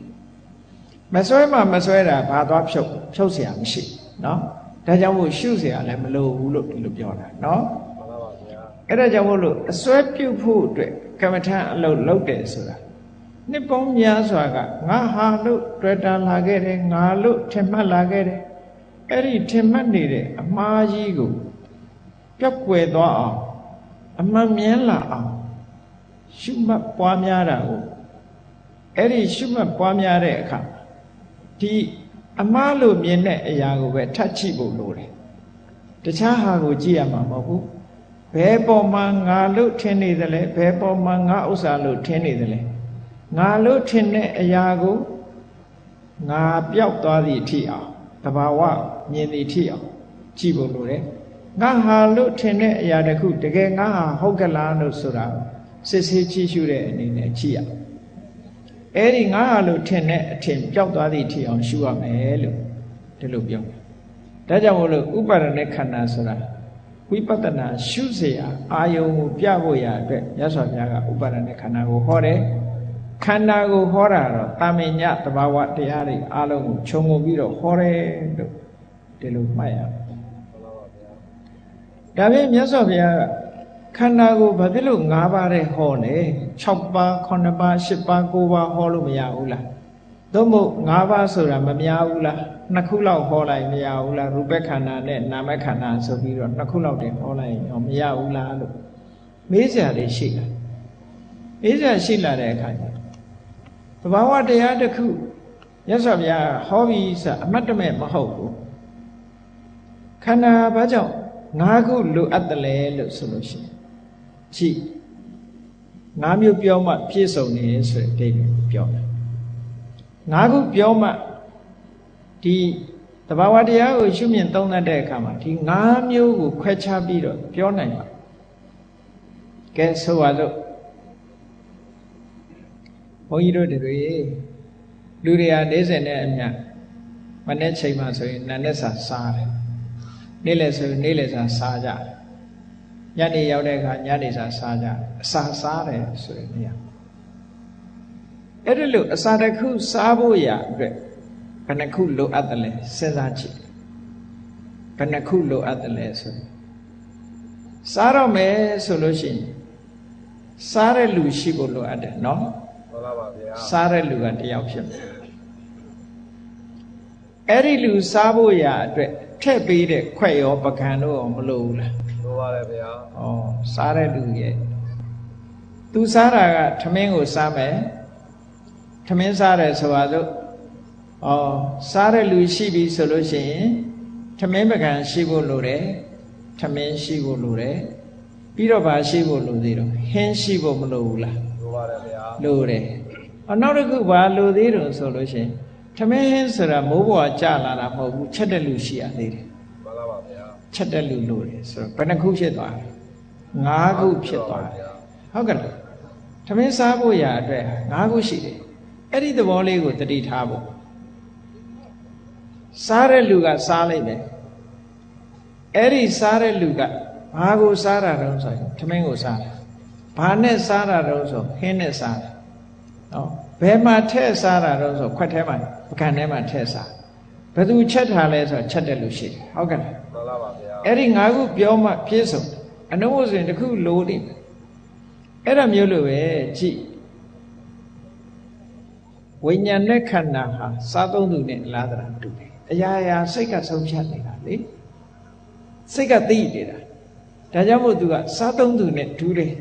Speaker 1: မဆွဲမှမဆွဲတာဘာသွားဖြုတ်เสียမရှိเนาะဒါကြောင့်မို့ရှုเสียလည်းမလိုဘူးလို့ဒီလိုပြောတာเนาะအဲ့ဒါကြောင့်မို့လို့အစွဲပြုတ်ဖို့အတွက်ကမ္မထအလုပ်လုပ်တယ်ဆိုတာနှစ်ပေါင်းများစွာကငါဟာလို့တွေ့တာလာခဲ့တယ်ငါလို့ထင်မှတ်လာခဲ့တယ်အဲ့ဒီထင်မှတ်နေတဲ့အမှားကြီးကိုပြတ်ွယ်သွားအောင်အမှန်မြင်လာအောင်ရှုမှတ်ပွားများတာကိုအဲ့ဒီရှုမှတ်ပွားများတဲ့အခါဒီအမှားလို့မြင်တဲ့အရာကိုပဲထပ်ချိဖို့လိုတယ်တခြားဟာကိုကြည့်ရမှာမဟုတ်ဘူးဘယ်ပေါ်မှာငါလို့ထင်နေသလဲဘယ်ပေါ်မှာငါဥစ္စာလို့ထင်နေသလဲငါလို့ထင်တဲ့အရာကိုငါပျောက်သွားသည့်အထိအောင်တဘာဝမြင်သည့်အထိအောင်ကြည့်ဖို့လိုတယ်ငါဟာလို့ထင်တဲ့အရာတခုတကယ်ငါဟာဟုတ်ကလားလို့ဆိုတာစစ်ဆေးကြည့်ရှုတဲ့အနေနဲ့ကြည့်ရအဲ့ဒီငါဟာလို့ထင်တဲ့အထင်ပျောက်သွားသည့်အထိအောင်ရှုရမယ်လို့ဒီလိုပြောတယ်ဒါကြောင့်မို့လို့ဥပါဒณะခန္ဓာဆိုတာဝိပဿနာရှုเสียအာယုံကိုပြဖို့ရအတွက်မြတ်စွာဘုရားကဥပါဒณะခန္ဓာကိုဟောတယ်ခန္ဓာကိုဟောတာတော့တာမင်ညတဘာဝတရားတွေအလုံးကိုခြုံငုံပြီးတော့ဟောတယ်လို့ဒီလိုမှတ်ရမယ်ဒါဖြင့်မြတ်စွာဘုရားကခန္ဓာကိုဘာဖြစ်လို့၅ပါးတဲ့ဟောလဲ6ပါး9ပါး10ပါး9ပါးဟောလို့မရဘူးလားသို့မဟုတ်၅ပါးဆိုတာမများဘူးလား2ခုလောက်ဟောလိုက်မရဘူးလားရူပခန္ဓာနဲ့နာမခန္ဓာဆိုပြီးတော့2ခုလောက်တင်ဟောလိုက်ရင်မရဘူးလားလို့မေးစရာလေးရှိလာမေးစရာရှိလာတဲ့အခါကျသဘာဝတရားတစ်ခုမြတ်စွာဘုရားဟောပြီးစအမတ်တမဲ့မဟုတ်ဘူးခန္ဓာဘာကြောင့်5ခုလိုအပ်တယ်လဲလို့ဆိုလို့ရှိရင်ကြည့်5မျိုးပြောမှပြည့်စုံနေဆိုတဲ့အဓိပ္ပာယ်ပြောတယ်5ခုပြောမှဒီသဘာဝတရားကိုရှုမြင်သုံးသပ်တဲ့အခါမှာဒီ5မျိုးကိုခွဲခြားပြီးတော့ပြောနိုင်ပါကဲဆိုပါစို့ဘုန်းကြီးတို့တွေလူတွေက40နဲ့အမျှမနေ့ချိန်မှဆိုရင်နာနဲ့စာစားတယ်နေ့လည်ဆိုရင်နေ့လည်စာစားကြညနေရောက်တဲ့အခါညနေစာစားကြအစာစားတယ်ဆိုရင်နေရအဲ့ဒီလိုအစာတစ်ခုစားဖို့ရအတွက်ဘယ်နှခုလိုအပ်တယ်လဲစဉ်းစားကြည့်ဘယ်နှခုလိုအပ်တယ်လဲဆိုစားတော့မယ်ဆိုလို့ရှိရင်စားတဲ့လူရှိဖို့လိုအပ်တယ်နော်မှန်ပါပါဗျာစားတဲ့လူကတယောက်ဖြစ်မယ်အဲ့ဒီလူစားဖို့ရအတွက်ထည့်ပေးတဲ့ခွက်ရောပကံတို့ရောမလိုဘူးလားလိုပါတယ်ဗျာဩစားတဲ့လူရဲ့သူစားတာကထမင်းကိုစားမယ်ထမင်းစားတယ်ဆိုပါစို့ဩစားတဲ့လူရှိပြီဆိုလို့ရှိရင်ထမင်းပကံရှိဖို့လိုတယ်ထမင်းရှိဖို့လိုတယ်ပြီးတော့ဗာရှိဖို့လိုသေးတော့ဟင်းရှိဖို့မလိုဘူးလားလိုပါတယ်ဗျာလိုတယ်နောက်တစ်ခုဗာလိုသေးတယ်ဆိုလို့ရှိရင်ထမင်းဟင်းဆိုတာမိုးပေါ်ကျလာတာမဟုတ်ဘူးချက်တဲ့လူရှိရသေးတယ်မှန်ပါပါဗျာချက်တဲ့လူလိုတယ်ဆိုတော့ဘယ်နှခုဖြစ်သွားလဲ5ခုဖြစ်သွားတယ်ဟုတ်ကဲ့ထမင်းစားဖို့ရအတွက်5ခုရှိတယ်အဲ့ဒီသဘောလေးကိုတတိထားဖို့စားတဲ့လူကစားလိုက်တယ်အဲ့ဒီစားတဲ့လူကဘာကိုစားတာတုံးဆိုရင်ထမင်းကိုစားတာဘာနဲ့စားတာတုံးဆိုဟင်းနဲ့စားတယ်နော်ဘယ်မှာထည့်စားတာတုံးဆိုခွက်ထဲမှာပကံထဲမှာထည့်စားဘယ်သူချက်ထားလဲဆိုချက်တဲ့လူရှိတယ်ဟုတ်ကဲ့လားမှန်ပါပါဗျာအဲ့ဒီ5ခုပြောမှပြည့်စုံအနုဆိုရင်တစ်ခုလိုနေအဲ့ဒါမျိုးလိုပဲကြည့်ဝိညာဉ်နဲ့ခန္ဓာဟာစားသုံးသူနဲ့အလားတူတူတယ်အရာရာစိတ်ကဆုံးဖြတ်နေတာလေစိတ်ကသိနေတာဒါကြောင့်မို့သူကစားသုံးသူနဲ့တူတယ်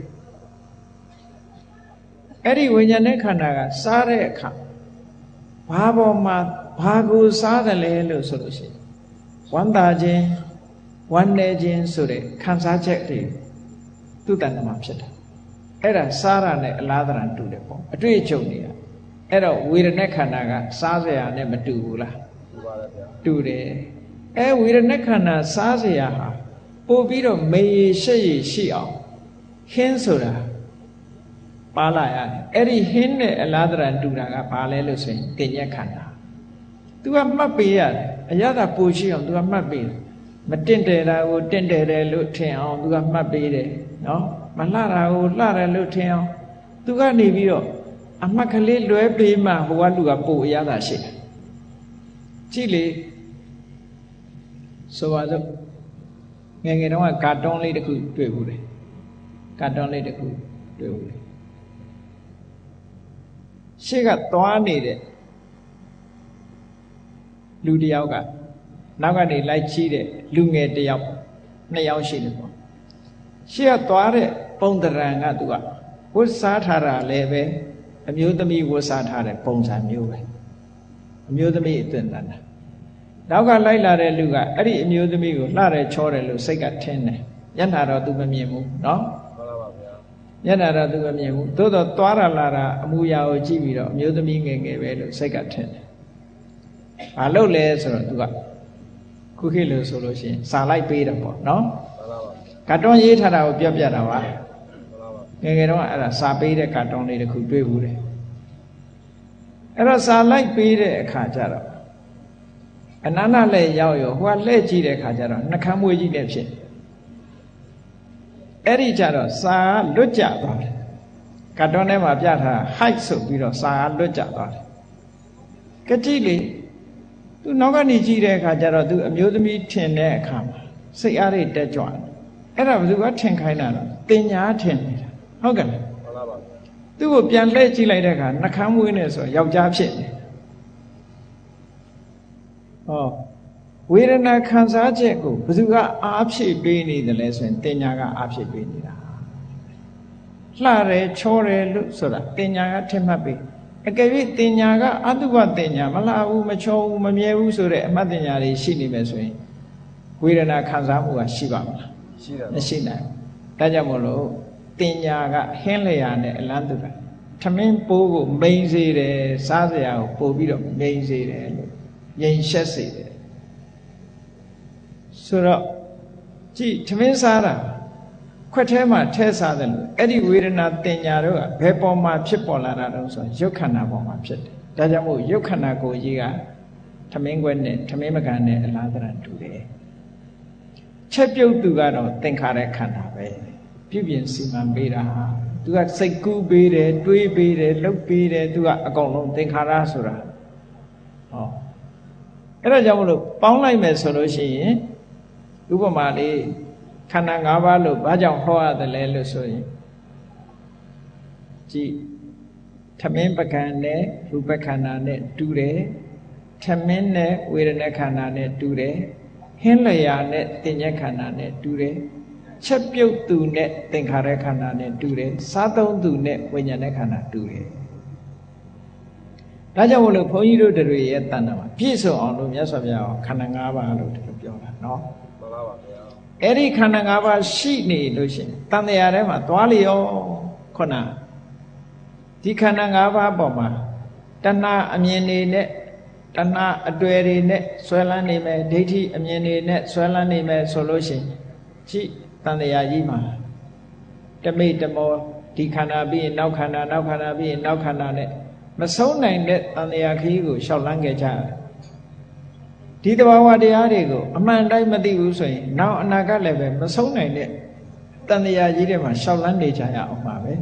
Speaker 1: အဲ့ဒီဝိညာဉ်နဲ့ခန္ဓာကစားတဲ့အခါဘာပေါ်မှာဘာကိုစားတယ်လဲလို့ဆိုလို့ရှိရင်ဝမ်းသာခြင်းဝမ်းနည်းခြင်းဆိုတဲ့ခံစားချက်တွေသူ့တဏ္ဍမှာဖြစ်တယ်အဲ့ဒါစားရနဲ့အလားတူတယ်ပေါ့အတွေ့အကြုံတွေကအဲ့တော့ဝေဒနာခန္ဓာကစားစရာနဲ့မတူဘူးလားတူပါတယ်ဗျာတူတယ်ဝေဒနာခန္ဓာစားစရာဟာပို့ပြီးတော့မေရရှက်ရရှိအောင်ဟင်းဆိုတာပါလာရတယ်အဲ့ဒီဟင်းနဲ့အလားတူတာကဘာလဲလို့ဆိုရင်တင်ညက်ခန္ဓာ သူကမှတ်ပေးရတယ်အရသာပူရှိအောင်သူကမှတ်ပေးတယ်မတင့်တယ်တာကိုတင့်တယ်တယ်လို့ထင်အောင်သူကမှတ်ပေးတယ်နော်မလှတာကိုလှတယ်လို့ထင်အောင်သူကနေပြီးတော့အမှတ်ကလေးလွဲပေးမှဟိုကလူကပူအရသာရှိတယ်ကြည့်လေဆိုပါစို့ငယ်ငယ်တုန်းကကာတွန်းလေးတစ်ခုတွေ့ဘူးလေကာတွန်းလေးတစ်ခုတွေ့ဘူးလေရှေ့ကသွားနေတဲ့လူတစ်ယောက်ကနောက်ကနေလိုက်ချီးတဲ့လူငယ်တစ်ယောက်နှစ်ယောက်ရှိတယ်ပေါ့ရှေ့ကသွားတဲ့ပုံတရံကသူကဝတ်စားထားတာလည်းပဲအမျိုးသမီးဝတ်စားထားတဲ့ပုံစံမျိုးပဲအမျိုးသမီးအသွင်တန်တာနောက်ကလိုက်လာတဲ့လူကအဲ့ဒီအမျိုးသမီးကိုလှတယ်ချောတယ်လို့စိတ်ကထင်းတယ်ညနာတော့သူမမြင်ဘူးနော်မှန်ပါဗျာညနာတော့သူမမြင်ဘူးသို့တော့သွားတာလာတာအမူအရာကိုကြည့်ပြီးတော့အမျိုးသမီးငယ်ငယ်ပဲလို့စိတ်ကထင်းတယ်ဘာလို့လဲဆိုတော့သူကခုခေတ်လို့ဆိုလို့ရှိရင်စာလိုက်ပေးတယ်ပေါ့နော်မှန်ပါပါကာတွန်းရေးထားတာကိုပြောပြတာပါမှန်ပါပါငယ်ငယ်တော့အဲ့ဒါစာပေးတဲ့ကာတွန်းလေးတစ်ခုတွေ့ဘူးတယ်အဲ့တော့စာလိုက်ပေးတဲ့အခါကျတော့အနန္တလည်းရောက်ရောဟိုကလှည့်ကြည့်တဲ့အခါကျတော့နှခမ်းမွေးကြီးလည်းဖြစ်အဲ့ဒီကျတော့စာလွတ်ကျသွားတယ်ကတ်တွန်းထဲမှာပြထား height ဆိုပြီးတော့စာလွတ်ကျသွားတယ်ကတိလေသူနောက်ကနေကြည့်တဲ့အခါကျတော့သူအမျိုးသမီးထင်တဲ့အခါမှာစိတ်အားတွေတက်ကြွတယ်အဲ့ဒါဘယ်သူကထင်ခိုင်းတာလဲတင်ညာထင်နေတာဟုတ်ကဲ့လားမှန်ပါပါသူ့ကိုပြန်လှည့်ကြည့်လိုက်တဲ့အခါနှခမ်းမွေးနေဆိုယောက်ျားဖြစ်နေဟောဝေဒနာခံစားချက်ကိုဘယ်သူကအားဖြည့်ပေးနေတယ်လဲဆိုရင်တင်ညာကအားဖြည့်ပေးနေတာလှတယ်ချောတယ်လို့ဆိုတာတင်ညာကထင်မှတ်ပေးအကယ်၍တင်ညာကအတုပတင်ညာမလှဘူးမချောဘူးမမြဲဘူးဆိုတဲ့အမှတ်တင်ညာတွေရှိနေမယ်ဆိုရင်ဝေဒနာခံစားမှုကရှိပါမလားရှိတယ်မရှိနိုင်ဒါကြောင့်မို့လို့တင်ညာကဟင်းလျာနဲ့အလန်းတူတာထမင်းပိုးကိုမိန်စေတယ်စားစရာကိုပို့ပြီးတော့မိန်စေတယ်လို့ငြိမ်ရှက်စေတယ်ဆိုတော့ကြည့်ထမင်းစားတာခွက်ထဲမှာထဲစားတယ်လို့အဲ့ဒီဝေဒနာတင်ညာတော့ဘယ်ပေါ်မှာဖြစ်ပေါ်လာတာတော့ဆိုရုပ်ခန္ဓာပေါ်မှာဖြစ်တယ်ဒါကြောင့်မို့ရုပ်ခန္ဓာကိုယ်ကြီးကထမင်းခွက်နဲ့ထမင်းမကန်နဲ့အလားတရတူတယ်ချက်ပြုတ်သူကတော့သင်္ခါရခန္ဓာပဲပြုပြင်စီမံပေးတာသူကစိတ်ကူးပေးတယ်တွေးပေးတယ်လှုပ်ပေးတယ်သူကအကုန်လုံးသင်္ခါရဆိုတာဟောအဲ့ဒါကြောင့်မလို့ပေါင်းလိုက်မယ်ဆိုလို့ရှိရင်ဥပမာလေးခန္ဓာ၅ပါးလို့ဘာကြောင့်ဟောရတယ်လဲလို့ဆိုရင်ကြည့်ထမင်းပကံနဲ့ရူပခန္ဓာနဲ့တူတယ်ထမင်းနဲ့ဝေဒနာခန္ဓာနဲ့တူတယ်ဟင်းလျာနဲ့တင်ညက်ခန္ဓာနဲ့တူတယ်ချက်ပြုတ်သူနဲ့သင်္ခါရခန္ဓာနဲ့တူတယ်စားသုံးသူနဲ့ဝိညာဉ်နဲ့ခန္ဓာတူတယ်ဒါကြောင့်မလို့ဘုန်းကြီးတို့တွေရဲ့တဏ္ဍာမှာပြည့်စုံအောင်လို့မြတ်စွာဘုရားခန္ဓာ၅ပါးလို့ပြောတာနော်မှန်ပါပါဗျာအဲ့ဒီခန္ဓာ၅ပါးရှိနေလို့ရှိရင်တန်တရားထဲမှာသွားလျောခုနဒီခန္ဓာ၅ပါးပေါ်မှာတဏှာအမြင်တွေနဲ့တဏှာအတွေ့တွေနဲ့ဆွဲလန်းနေမယ်ဒိဋ္ဌိအမြင်တွေနဲ့ဆွဲလန်းနေမယ်ဆိုလို့ရှိရင်ကြည့်တန်တရားကြီးမှာတမိတ်တမောဒီခန္ဓာပြီးရင်နောက်ခန္ဓာနောက်ခန္ဓာပြီးရင်နောက်ခန္ဓာနဲ့မဆုံးနိုင်တဲ့တန်တရားခရီးကိုရှောက်လန်းခဲ့ကြတယ်ဒီတဘာဝတရားတွေကိုအမှန်တိုင်းမသိဘူးဆိုရင်နောက်အနာဂတ်လည်းပဲမဆုံးနိုင်တဲ့တန်တရားကြီးတွေမှာရှောက်လန်းနေကြရအောင်ပါပဲ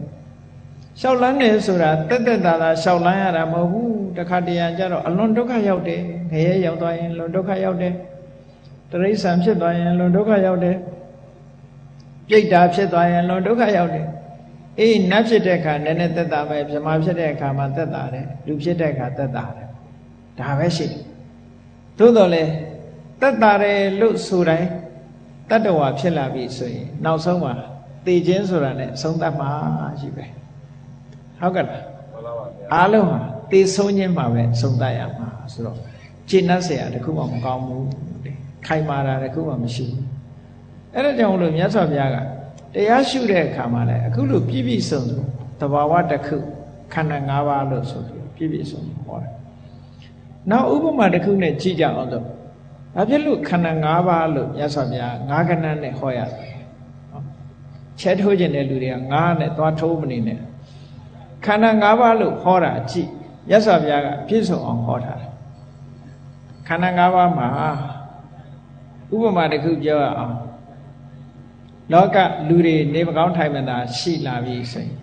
Speaker 1: ရှောက်လန်းနေဆိုတာတက်တက်တာရှောက်လန်းရတာမဟုတ်ဘူးတခါတရံကြတော့အလွန်ဒုက္ခရောက်တယ်ငရဲရောက်သွားရင်လွန်ဒုက္ခရောက်တယ်တရိစ္ဆာန်ဖြစ်သွားရင်လွန်ဒုက္ခရောက်တယ်ပြိတ္တာဖြစ်သွားရင်လွန်ဒုက္ခရောက်တယ်အေးနတ်ဖြစ်တဲ့အခါနည်းနည်းသက်သာပဲဗြဟ္မာဖြစ်တဲ့အခါမှာသက်သာတယ်လူဖြစ်တဲ့အခါသက်သာတယ်ဒါပဲရှိတယ်သို့တော်လေသက်သာတယ်လို့ဆိုတိုင်းတတ္တဝါဖြစ်လာပြီဆိုရင်နောက်ဆုံးမှာသေခြင်းဆိုတာနဲ့ဆုံးသတ်မှာရှိပဲဟုတ်ကဲ့လားမှန်ပါပါဗျာအားလုံးဟာသေဆုံးခြင်းမှာပဲဆုံးသတ်ရမှာဆိုတော့ကျင့်တတ်เสียတခုမှမကောင်းဘူးခိုင်မာတာတခုမှမရှိဘူးအဲ့ဒါကြောင့်လို့မြတ်စွာဘုရားကတရားရှုတဲ့အခါမှာလည်းအခုလိုပြည့်ပြည့်စုံစုံသဘာဝတစ်ခုခန္ဓာ၅ပါးလို့ဆိုပြီးပြည့်ပြည့်စုံစုံဟောတယ်နောက်ဥပမာတစ်ခုနဲ့ကြည့်ကြအောင်ဆိုဘာဖြစ်လို့ခန္ဓာ၅ပါးလို့မြတ်စွာဘုရား၅ခဏနဲ့ဟောရတယ်ချဲထိုးခြင်းတဲ့လူတွေက၅နဲ့သွားထိုးမနေနဲ့ခန္ဓာ၅ပါးလို့ဟောတာကြည့်မြတ်စွာဘုရားကပြည့်စုံအောင်ဟောထားတယ် န္ဓာ၅ပါးမှာဥပမာတစ်ခုပြောရအောင်လောကလူတွေနေမကောင်းထိုင်မသာရှိလာပြီဆိုရင်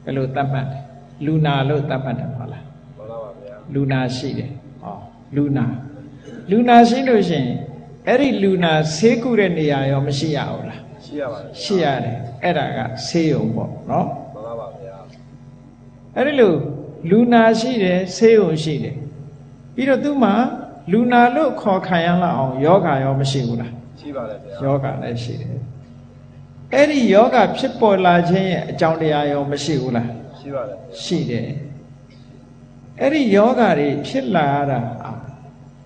Speaker 1: ဘယ်လိုသတ်မှတ်လဲလူနာလို့သတ်မှတ်တယ်ဟုတ်လားမှန်ပါပါဗျာလူနာရှိတယ်ဟောလူနာရှိလို့ရှိရင်အဲ့ဒီလူနာဆေးကုတဲ့နေရာရောမရှိရဘူးလားရှိရပါတယ်ရှိရတယ်အဲ့ဒါကဆေးရုံပေါ့နော်မှန်ပါပါဗျာအဲ့ဒီလိုလူနာရှိတယ်ဆေးရုံရှိတယ်ပြီးတော့သူ့မှာလူနာလို့ခေါ်ခံရလောက်အောင်ယောဂရောမရှိဘူးလားရှိပါတယ်ဗျာယောဂလည်းရှိတယ်အဲ့ဒီယောဂဖြစ်ပေါ်လာခြင်းရဲ့အကြောင်းတရားရောမရှိဘူးလားရှိပါတယ်ရှိတယ်အဲ့ဒီယောဂတွေဖြစ်လာရတာ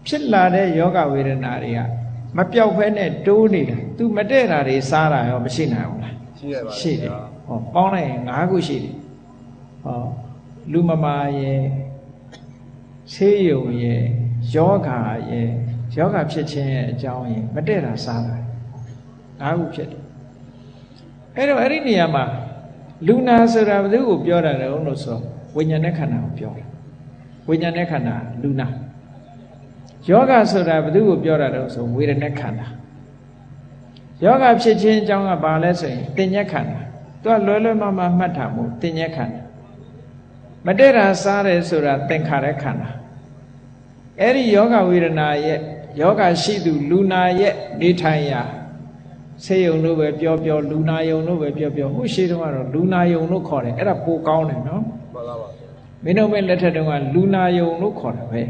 Speaker 1: ဖြစ်လာတဲ့ယောဂဝေဒနာတွေကမပြောက်ဖဲနဲ့တိုးနေတာသူမတည့်တာတွေစားတာရောမရှိနိုင်ဘူးလားရှိရပါတယ်ရှိတယ်ဟောပေါင်းလိုက်ရင်၅ခုရှိတယ်ဟောလူမမာရဲ့ဆေးရုံရဲ့ယောဂရဲ့ယောဂဖြစ်ခြင်းရဲ့အကြောင်းရဲ့မတည့်တာစားတာ၅ခုဖြစ်တယ်အဲ့တော့အဲ့ဒီနေရာမှာလူနာဆိုတာဘယ်သူကိုပြောတာလဲလို့ဆိုဝိညာဉ်နဲ့ခန္ဓာကိုပြောတယ်ဝိညာဉ်နဲ့ခန္ဓာလူနာယောဂဆိုတာဘယ်သူကိုပြောတာလဲဆိုဝေဒနာခန္ဓာယောဂဖြစ်ခြင်းအကြောင်းကဘာလဲဆိုရင်တင်ညက်ခန္ဓာသူကလွယ်လွယ်မမမှတ်တာမို့တင်ညက်ခန္ဓာမတည့်တာစားတယ်ဆိုတာသင်္ခါရခန္ဓာအဲ့ဒီယောဂဝေဒနာရဲ့ယောဂရှိသူလူနာရဲ့နေထိုင်ရာဆေးရုံလို့ပဲပြောပြောလူနာယုံလို့ပဲပြောပြောဟိုရှိတုန်းကတော့လူနာယုံလို့ခေါ်တယ်အဲ့ဒါပိုကောင်းတယ်နော်မှန်ပါပါမင်းတို့မဲ့လက်ထက်တုန်းကလူနာယုံလို့ခေါ်တာပဲ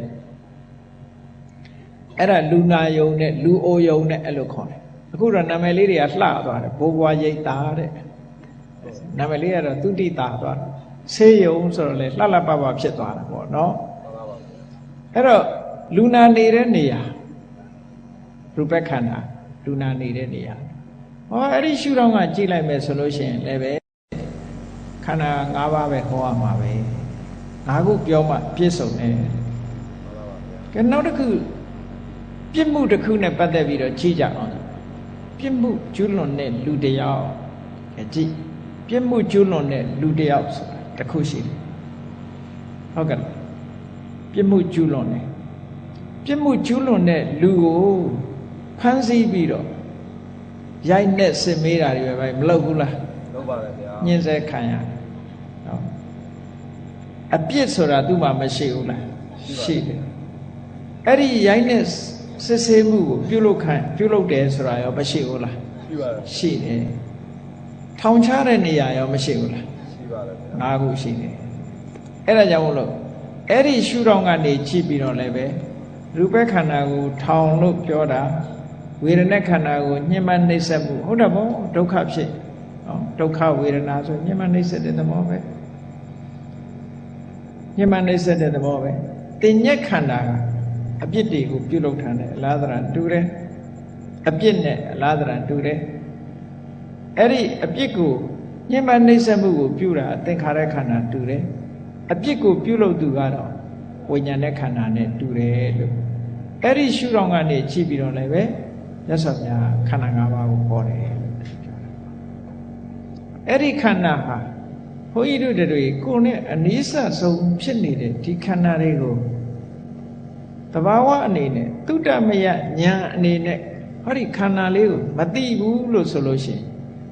Speaker 1: အဲ့ဒါလူနာယုံနဲ့လူအိုယုံနဲ့အဲ့လိုခေါ်တယ်အခုတော့နာမည်လေးတွေကလှသွားတယ်ဘိုးဘွားရိတ်တာတဲ့နာမည်လေးကတော့သူတိတာသွားတယ်ဆေးရုံဆိုတော့လေလှလှပပဖြစ်သွားတာပေါ့နော်မှန်ပါပါအဲ့တော့လူနာနေတဲ့နေရာရူပခန္ဓာလူနာနေတဲ့နေရာဟောအဲ့ဒီရှုထောင့်ကကြည့်လိုက်မယ်ဆိုလို့ရှိရင်လည်းပဲခန္ဓာ၅ပါးပဲဟောရမှာပဲ၅ခုပြောမှပြည့်စုံတယ်ကဲနောက်တစ်ခုပြစ်မှုတစ်ခုနဲ့ပတ်သက်ပြီးတော့ကြည့်ကြအောင်ပြစ်မှုကျူးလွန်တဲ့လူတစ်ယောက်ကြည့်ပြစ်မှုကျူးလွန်တဲ့လူတစ်ယောက်ဆိုတာတစ်ခုရှိတယ်ဟုတ်ကဲ့ပြစ်မှုကျူးလွန်တယ်ပြစ်မှုကျူးလွန်တဲ့လူကိုဖမ်းဆီးပြီးတော့ရိုက်နဲ့စစ်မေးတာတွေပဲမလုပ်ဘူးလားလုပ်ပါတယ်ဗျာညှင်းဆဲခံရနော်အပြစ်ဆိုတာသူ့မှာမရှိဘူးလားရှိတယ်အဲ့ဒီရိုက်နဲ့စစ်ဆေးမှုကိုပြုလုပ်တယ်ဆိုတာရောမရှိဘူးလားရှိပါတယ်ရှိတယ်ထောင်ချတဲ့နေရာရောမရှိဘူးလားရှိပါတယ်ဗျာ၅ခုရှိတယ်အဲ့ဒါကြောင့်မလို့အဲ့ဒီရှုထောင့်ကနေကြည့်ပြီးတော့လည်းပဲရူပခန္ဓာကိုထောင်လို့ပြောတာဝေဒနာခန္ဓာကိုညှဉ်းပန်းနှိပ်စက်မှုဟုတ်တယ်ဗောဒုက္ခဖြစ်နော်ဒုက္ခဝေဒနာဆိုညှဉ်းပန်းနှိပ်စက်တဲ့သဘောပဲညှဉ်းပန်းနှိပ်စက်တဲ့သဘောပဲတင်ညက်ခန္ဓာကအပြစ်တွေကိုပြုလုပ်ထားတယ်အလားတရာတူတယ်အပြစ်နဲ့အလားတရာတူတယ်အဲ့ဒီအပြစ်ကိုညှဉ်းပန်းနှိပ်စက်မှုကိုပြုတာသင်္ခါရခန္ဓာတူတယ်အပြစ်ကိုပြုလုပ်သူကတော့ဝိညာဉ်နဲ့ခန္ဓာနဲ့တူတယ်လို့အဲ့ဒီရှုထောင့်ကနေကြည့်ပြီးတော့လည်းပဲမြတ်စွာဘုရားခန္ဓာ၅ပါးကိုဟောတယ်အဲ့ဒီခန္ဓာဟာဘုန်းကြီးတို့တွေကိုယ်နဲ့အနည်းဆက်ဆုံးဖြစ်နေတဲ့ဒီခန္ဓာတွေကိုတဘာဝအနေနဲ့သုတ္တမယဉာဏ်အနေနဲ့ဟောဒီခန္ဓာလေးကိုမသိဘူးလို့ဆိုလို့ရှိရင်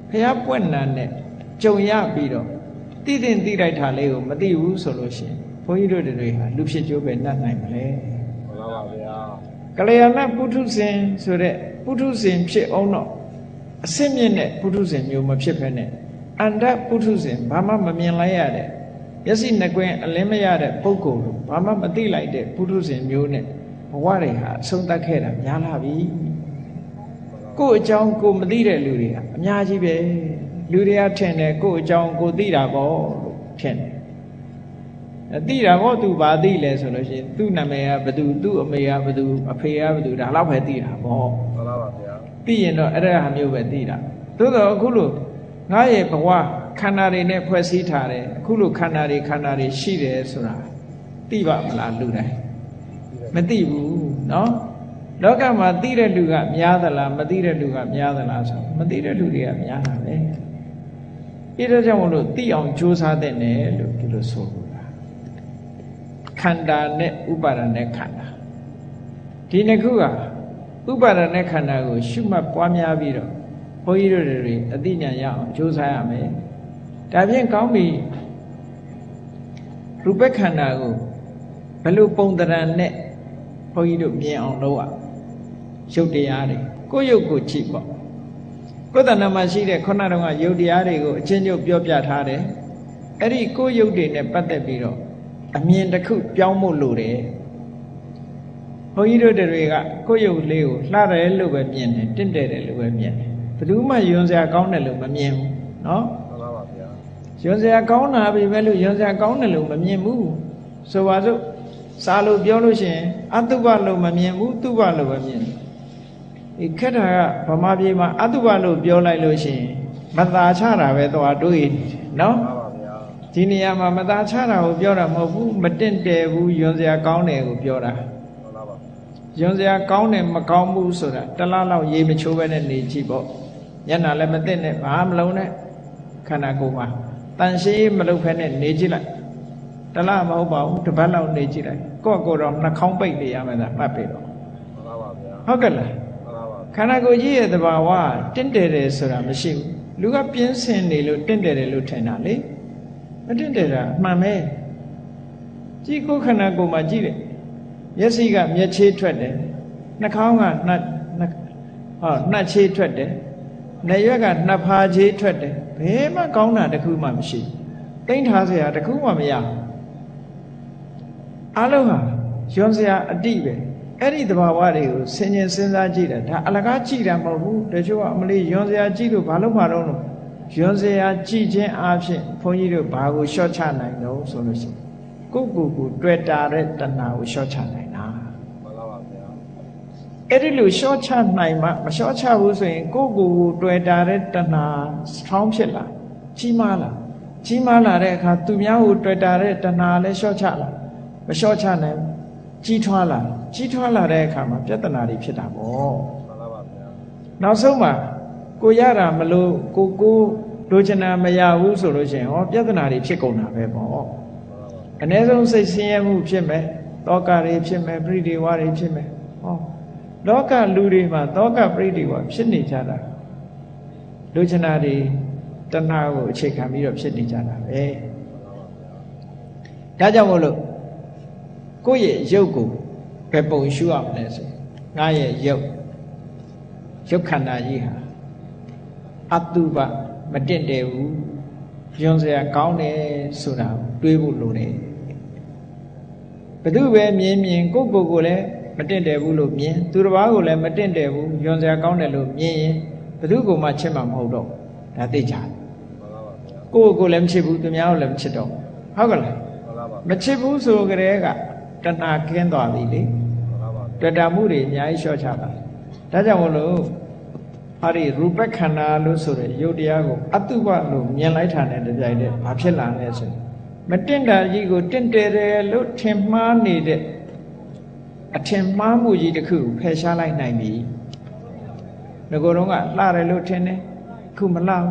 Speaker 1: ဘုရားပွင့်နာနဲ့ကြုံရပြီးတော့သိတဲ့သိလိုက်တာလေးကိုမသိဘူးဆိုလို့ရှိရင်ဘုန်းကြီးတို့တွေဟာလူဖြစ်ကျိုးပဲနှက်နိုင်မလဲမှန်ပါဗျာကလျာဏပုထုဇဉ်ဆိုတဲ့ပုထုဇဉ်ဖြစ်အောင်တော့အစစ်မြင့်တဲ့ပုထုဇဉ်မျိုးမဖြစ်ဖ ೇನೆ အန္တပုထုဇဉ်ဘာမှမမြင်လိုက်ရတဲ့မျက်စိနှစ်ကွင်းအလင်းမရတဲ့ပုဂ္ဂိုလ်ဘာမှမသိလိုက်တဲ့ပုထုဇဉ်မျိုးနဲ့ဘဝတွေဟာအဆုံးသတ်ခဲ့တာများလာပြီကိုယ့်အကြောင်းကိုမသိတဲ့လူတွေကအများကြီးပဲလူတွေကထင်တယ်ကိုယ့်အကြောင်းကိုသိတာပေါ့လို့ထင်တယ်သိတာပေါ့သူဘာသိလဲဆိုလို့ရှိရင်သူ့နာမည်ကဘယ်သူသူ့အမေကဘယ်သူအဖေကဘယ်သူဒါတော့ပဲသိတာပေါ့မှန်ပါပါဗျာသိရင်တော့အဲ့ဒါဟာမျိုးပဲသိတာသို့တော့အခုလို့ငါရဲ့ဘဝခန္ဓာတွေနဲ့ဖွဲ့စည်းထားတယ်အခုလို့ခန္ဓာတွေရှိတယ်ဆိုတာသိပါမလားလူတိုင်းမသိဘူးเนาะလောကမှာသိတဲ့လူကများသလားမသိတဲ့လူကများသလားဆိုမသိတဲ့လူတွေကများတာပဲအဲဒါကြောင့်မလို့သိအောင်ကြိုးစားတဲ့နဲ့လို့ဒီလိုဆိုလို့ခန္ဓာနဲ့ဥပါဒณะခန္ဓာ ဒီနှစ်ခုကဥပါဒณะခန္ဓာကိုရှုမှတ်ပွားများပြီးတော့ဘုန်းကြီးတို့တွေအသိဉာဏ်ရအောင်ကြိုးစားရမယ်ဒါဖြင့်ကောင်းပြီရူပခန္ဓာကိုဘယ်လိုပုံသဏ္ဍာန်နဲ့ဘုန်းကြီးတို့မြင်အောင်လုပ်ရရုပ်တရားတွေကိုယ်ရုပ်ကိုကြည့်ပေါ့ကိုယ်တဏ္ဍာမှာရှိတဲ့ခုနတုန်းကရုပ်တရားတွေကိုအချင်းချင်းပြောပြထားတယ်အဲ့ဒီကိုယ်ရုပ်တွေနဲ့ပတ်သက်ပြီးတော့အမြင်တစ်ခုပြောင်းဖို့လိုတယ်ဘုန်းကြီးတို့တွေကကိုယ်ရုပ်လေးကိုလှတယ်လို့ပဲမြင်တယ်တင့်တယ်တယ်လို့ပဲမြင်တယ်ဘယ်သူမှယွန်စရာကောင်းတယ်လို့မမြင်ဘူးနော်မှန်ပါပါဗျာယွန်စရာကောင်းတာပဲလို့ယွန်စရာကောင်းတယ်လို့မမြင်ဘူးဆိုပါစို့စားလို့ပြောလို့ရှိရင်အတုပလို့မမြင်ဘူးတုပလို့ပဲမြင်တယ်ဒီခက်တာကဗမာပြည်မှာအတုပလို့ပြောလိုက်လို့ရှိရင်မသာချတာပဲတော့တွေးနော်မှန်ပါဗျာဒီနေရာမှာမသာချတာကိုပြောတာမဟုတ်ဘူးမတင့်တယ်ဘူးယွန်စရာကောင်းတယ်ကိုပြောတာယွန်စရာကောင်းတယ်မကောင်းဘူးဆိုတာတလားလောက်ရေမချိုးပဲနဲ့နေကြည့်ပေါ့ညနာလည်းမသိနဲ့ဘာမလုံးနဲ့ခန္ဓာကိုယ်မှာတန်ရှင်းမလုပ်ဖဲနဲ့နေကြည့်လိုက်တလားမဟုတ်ပါဘူးတစ်ပတ်လောက်နေကြည့်လိုက်ကိုယ့်ကိုယ်တော့နှာခေါင်းပိတ်နေရမယ်သာမှတ်ပြီတော့မှန်ပါပါဗျာဟုတ်ကဲ့လားမှန်ပါပါခန္ဓာကိုယ်ကြီးရဲ့သဘာဝတင့်တယ်တယ်ဆိုတာမရှိဘူးလူကပြင်းစင်နေလို့တင့်တယ်တယ်လို့ထင်တာလေမတင့်တယ်တာအမှန်ပဲကြည့်ကိုယ်ခန္ဓာကိုယ်မှာကြည့်တယ်မျက်စိကမျက်ခြေထွက်တယ်နှာခေါင်းကနှာခြေထွက်တယ်နာရွက်ကနှာဖာခြေထွက်တယ်ဘယ်မှကောင်းတာတခုမှမရှိတိမ့်ထားစရာတခုမှမရအလုံးဟာယွန်စရာအတိပဲအဲ့ဒီသဘာဝတွေကိုဆင်ញင်စဉ်းစားကြည့်တာဒါအလကားကြည့်တာမဟုတ်ဘူးတချို့ကအမလေးယွန်စရာကြည့်လို့ဘာလို့မှတော့လို့ယွန်စရာကြည့်ခြင်းအပြင်ဘုန်းကြီးတို့ဘာကိုရှော့ချနိုင်တော့ဆိုလို့ရှိရင်ကိုတွေ့တာတဲ့တဏှာကိုရှော့ချနိုင်တာမှန်ပါပါဗျာအဲ့ဒီလိုရှော့ချနိုင်မှမရှော့ချဘူးဆိုရင်ကိုတွေ့တာတဲ့တဏှာဆောင်းဖြစ်လာကြီးမားလာတဲ့အခါသူများကိုတွေ့တာတဲ့တဏှာလည်းရှော့ချလာမရှော့ချနိုင်ကြီးထွားလာတဲ့အခါမှာပြဿနာတွေဖြစ်တာပေါ့မှန်ပါပါဗျာနောက်ဆုံးမှာကိုရတာမလို့ကိုလိုချင်တာမရဘူးဆိုလို့ရှိရင်ဟောပြဿနာတွေဖြစ်ကုန်တာပဲပေါ့အ ਨੇ ဆုံးစိတ်ဆင်းရဲမှုဖြစ်မယ်တောကတွေဖြစ်မယ်ပရိဒီဝါတွေဖြစ်မယ်ဟောလောကလူတွေမှာတောကပရိဒီဝါဖြစ်နေကြတာလူချနာတွေတဏှာကိုအခြေခံပြီးတော့ဖြစ်နေကြတာပဲဒါကြောင့်မို့လို့ကိုယ့်ရဲ့ရုပ်ကိုဘယ်ပုံရှုရမလဲဆိုငါရဲ့ရုပ်ခန္ဓာကြီးဟာအတုပမတင့်တယ်ဘူးယွန်စရာကောင်းတယ်ဆိုတာတွေးဖို့လိုတယ်ဘယ်သူပဲမြင်ကိုယ်လည်းမတင့်တယ်ဘူးလို့မြင်သူတစ်ပါးကိုလည်းမတင့်တယ်ဘူးယွန်စရာကောင်းတယ်လို့မြင်ရင်ဘယ်သူကိုမှချစ်မှာမဟုတ်တော့ဒါသိကြတယ်ကိုယ်လည်းမချစ်ဘူးသူများကိုလည်းမချစ်တော့ဟုတ်ကလားမချစ်ဘူးဆိုကြတဲ့ကတဏှာကင်းသွားပြီလေတွေ့တာမှုတွေအများကြီးလျှော့ချပါဒါကြောင့်မလို့အဲ့ဒီရူပခန္ဓာလို့ဆိုတဲ့ယုတ်တရားကိုအတုပလို့မြင်လိုက်တာနဲ့တပြိုင်တည်းဘာဖြစ်လာလဲဆိုမတင့်တာကြီးကိုတင့်တယ်တယ်လို့ထင်မှားနေတဲ့အထင်မှားမှုကြီးတစ်ခုဖယ်ရှားလိုက်နိုင်ပြီငကိုယ်တော့ကလှတယ်လို့ထင်တယ်ခုမလှဘူး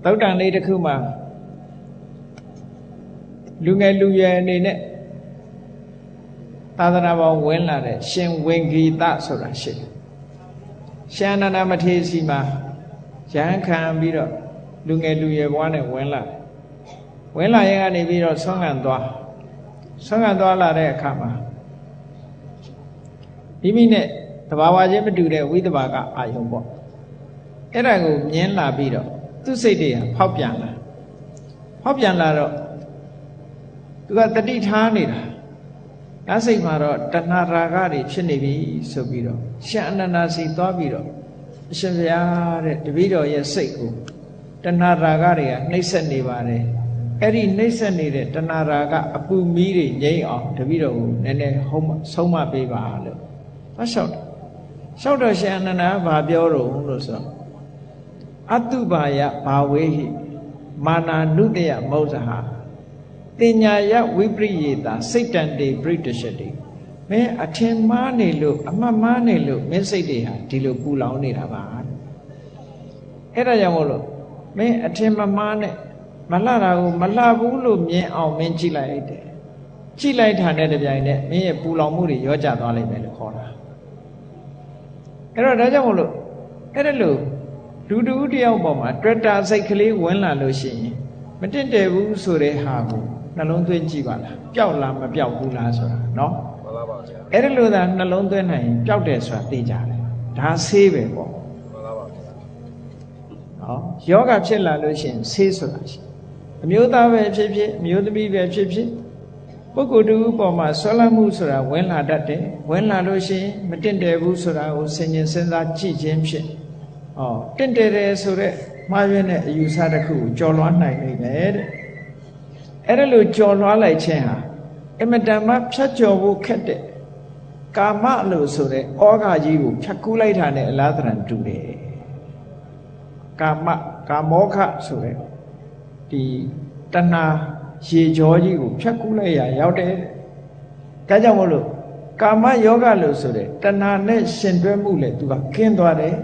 Speaker 1: သုတ်တန်လေးတစ်ခုမှာလူငယ်လူရွယ်အနေနဲ့သာသနာ့ဘောင်ဝင်လာတဲ့ရှင်ဝင်ဂီတဆိုတာရှိတယ်ရှင်အနန္ဒမထေရစီမှာရဟန်းခံပြီးတော့လူငယ်လူရွယ်ဘဝနဲ့ဝင်လာရင်ကနေပြီးတော့ဆွမ်းခံသွားလာတဲ့အခါမှာမိမိနဲ့သဘာဝချင်းမတူတဲ့ဝိသဘာကအာယုံပေါ့အဲ့ဒါကိုမြင်လာပြီးတော့သူ့စိတ်တွေကဖောက်ပြန်လာတော့သူကတတိထားနေတာအဲ့စိတ်မှာတော့တဏှာရာဂတွေဖြစ်နေပြီဆိုပြီးတော့ရှင်အနန္ဒာစီသွားပြီးတော့အရှင်ဘုရားတဲ့တပည့်တော်ရဲ့စိတ်ကိုတဏှာရာဂတွေကနှိမ့်ဆက်နေပါတယ်အဲ့ဒီနှိမ့်ဆက်နေတဲ့တဏှာရာဂအပူမီးတွေငြိမ်းအောင်တပည့်တော်ကိုနည်းနည်းဆုံးမပေးပါလို့ဟောလျှောက်တော့ရှင်အနန္ဒာဘာပြောတော့လို့ဆိုတော့အတုပါယဘာဝေဟိမာနာနုတယမောဇဟာတင်ညာယဝိပရိယေတာစိတ်တန်တေပရိတရှတိမင်းအထင်မှားနေလို့အမှတ်မှားနေလို့မင်းစိတ်တွေဟာဒီလိုပူလောင်နေတာပါအဲ့ဒါကြောင့်မို့လို့မင်းအထင်မမှားနဲ့မလှတာကိုမလှဘူးလို့မြင်အောင်မင်းကြည့်လိုက်တယ် ကြည့်လိုက်တာနဲ့တပြိုင်နက်မင်းရဲ့ပူလောင်မှုတွေရောကျသွားလိမ့်မယ်လို့ခေါ်တာအဲ့တော့ဒါကြောင့်မလို့အဲ့ဒါလို့လူတူတယောက်ပေါ်မှာတွေ့တာစိတ်ကလေးဝင်လာလို့ရှိရင်မတင့်တယ်ဘူးဆိုတဲ့ဟာကိုနှလုံးသွင်းကြည့်ပါလားပျောက်လားမပျောက်ဘူးလားဆိုတာနော်
Speaker 2: မှန်ပါပါဗျာ
Speaker 1: အဲ့ဒါလို့သာနှလုံးသွင်းနိုင်ရင်ပျောက်တယ်ဆိုတာသိကြတယ်ဒါဆေးပဲပေါ့
Speaker 2: မှန်ပါပါဗျာ
Speaker 1: နော်ယောဂဖြစ်လာလို့ရှိရင်ဆေးဆိုတာရှိအမျိုးသားပဲဖြစ်ဖြစ်အမျိုးသမီးပဲဖြစ်ဖြစ်ပုဂ္ဂိုလ်တူပေါ်မှာဆွဲလန်းမှုဆိုတာဝင်လာတတ်တယ်ဝင်လာလို့ရှိရင်မတင့်တယ်ဘူးဆိုတာကိုဆင်ခြင်စဉ်းစားကြည့်ခြင်းဖြင့်တင့်တယ်တယ်ဆိုတော့မှားယွင်းတဲ့အယူဆတစ်ခုကိုကျော်လွှားနိုင်နေတယ်တဲ့အဲ့ဒါလို့ကျော်လွှားလိုက်ခြင်းဟာအမတန်မှဖြတ်ကျော်ဖို့ခက်တဲ့ကာမလို့ဆိုတဲ့ဩဃကြီးကိုဖြတ်ကူးလိုက်တာနဲ့အလားတန်တူတယ်ကာမောခဆိုတဲ့ဒီတဏှာရေကြောကြီးကိုဖြတ်ကူးလိုက်ရရောက်တယ်ဒါကြောင့်မို့လို့ကာမယောဂလို့ဆိုတဲ့တဏှာနဲ့ရှင်တွဲမှုလေသူကကင်းသွားတယ်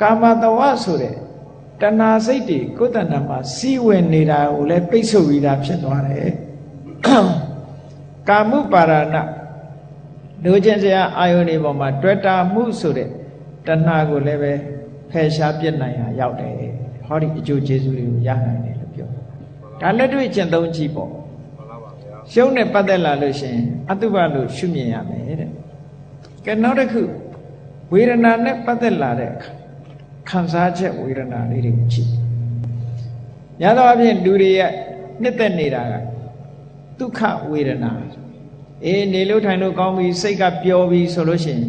Speaker 1: ကာမတဝဆိုတဲ့တဏှာစိတ်တွေကိုယ်တဏ္ဍာမှာစီးဝင်နေတာကိုလည်းပိတ်ဆို့ပြီးသားဖြစ်သွားတယ်ကာမှုပါရဏလူချင်းစရာအာယုန်တွေပေါ်မှာတွေ့တာမှုဆိုတဲ့တဏှာကိုလည်းပဲဖယ်ရှားပြစ်နိုင်ရရောက်တယ်ဟောဒီအကျိုးကျေးဇူးတွေကိုရနိုင်တယ်လို့ပြောဒါလက်တွေ့ကျင့်သုံးကြည့်ပေါ့
Speaker 2: မှန်ပါပါဗျာ
Speaker 1: ရှုံးနဲ့ပတ်သက်လာလို့ရှိရင်အတုပလို့ရှုမြင်ရမယ်တဲ့ကဲနောက်တစ်ခုဝေဒနာနဲ့ပတ်သက်လာတဲ့အခါခံစားချက်ဝေဒနာလေးတွေကိုကြည့်ရသောအဖြစ်လူတွေရဲ့နှစ်သက်နေတာကဒုက္ခဝေဒနာနေလို့ထိုင်လို့ကောင်းပြီစိတ်ကပျော်ပြီဆိုလို့ရှိရင်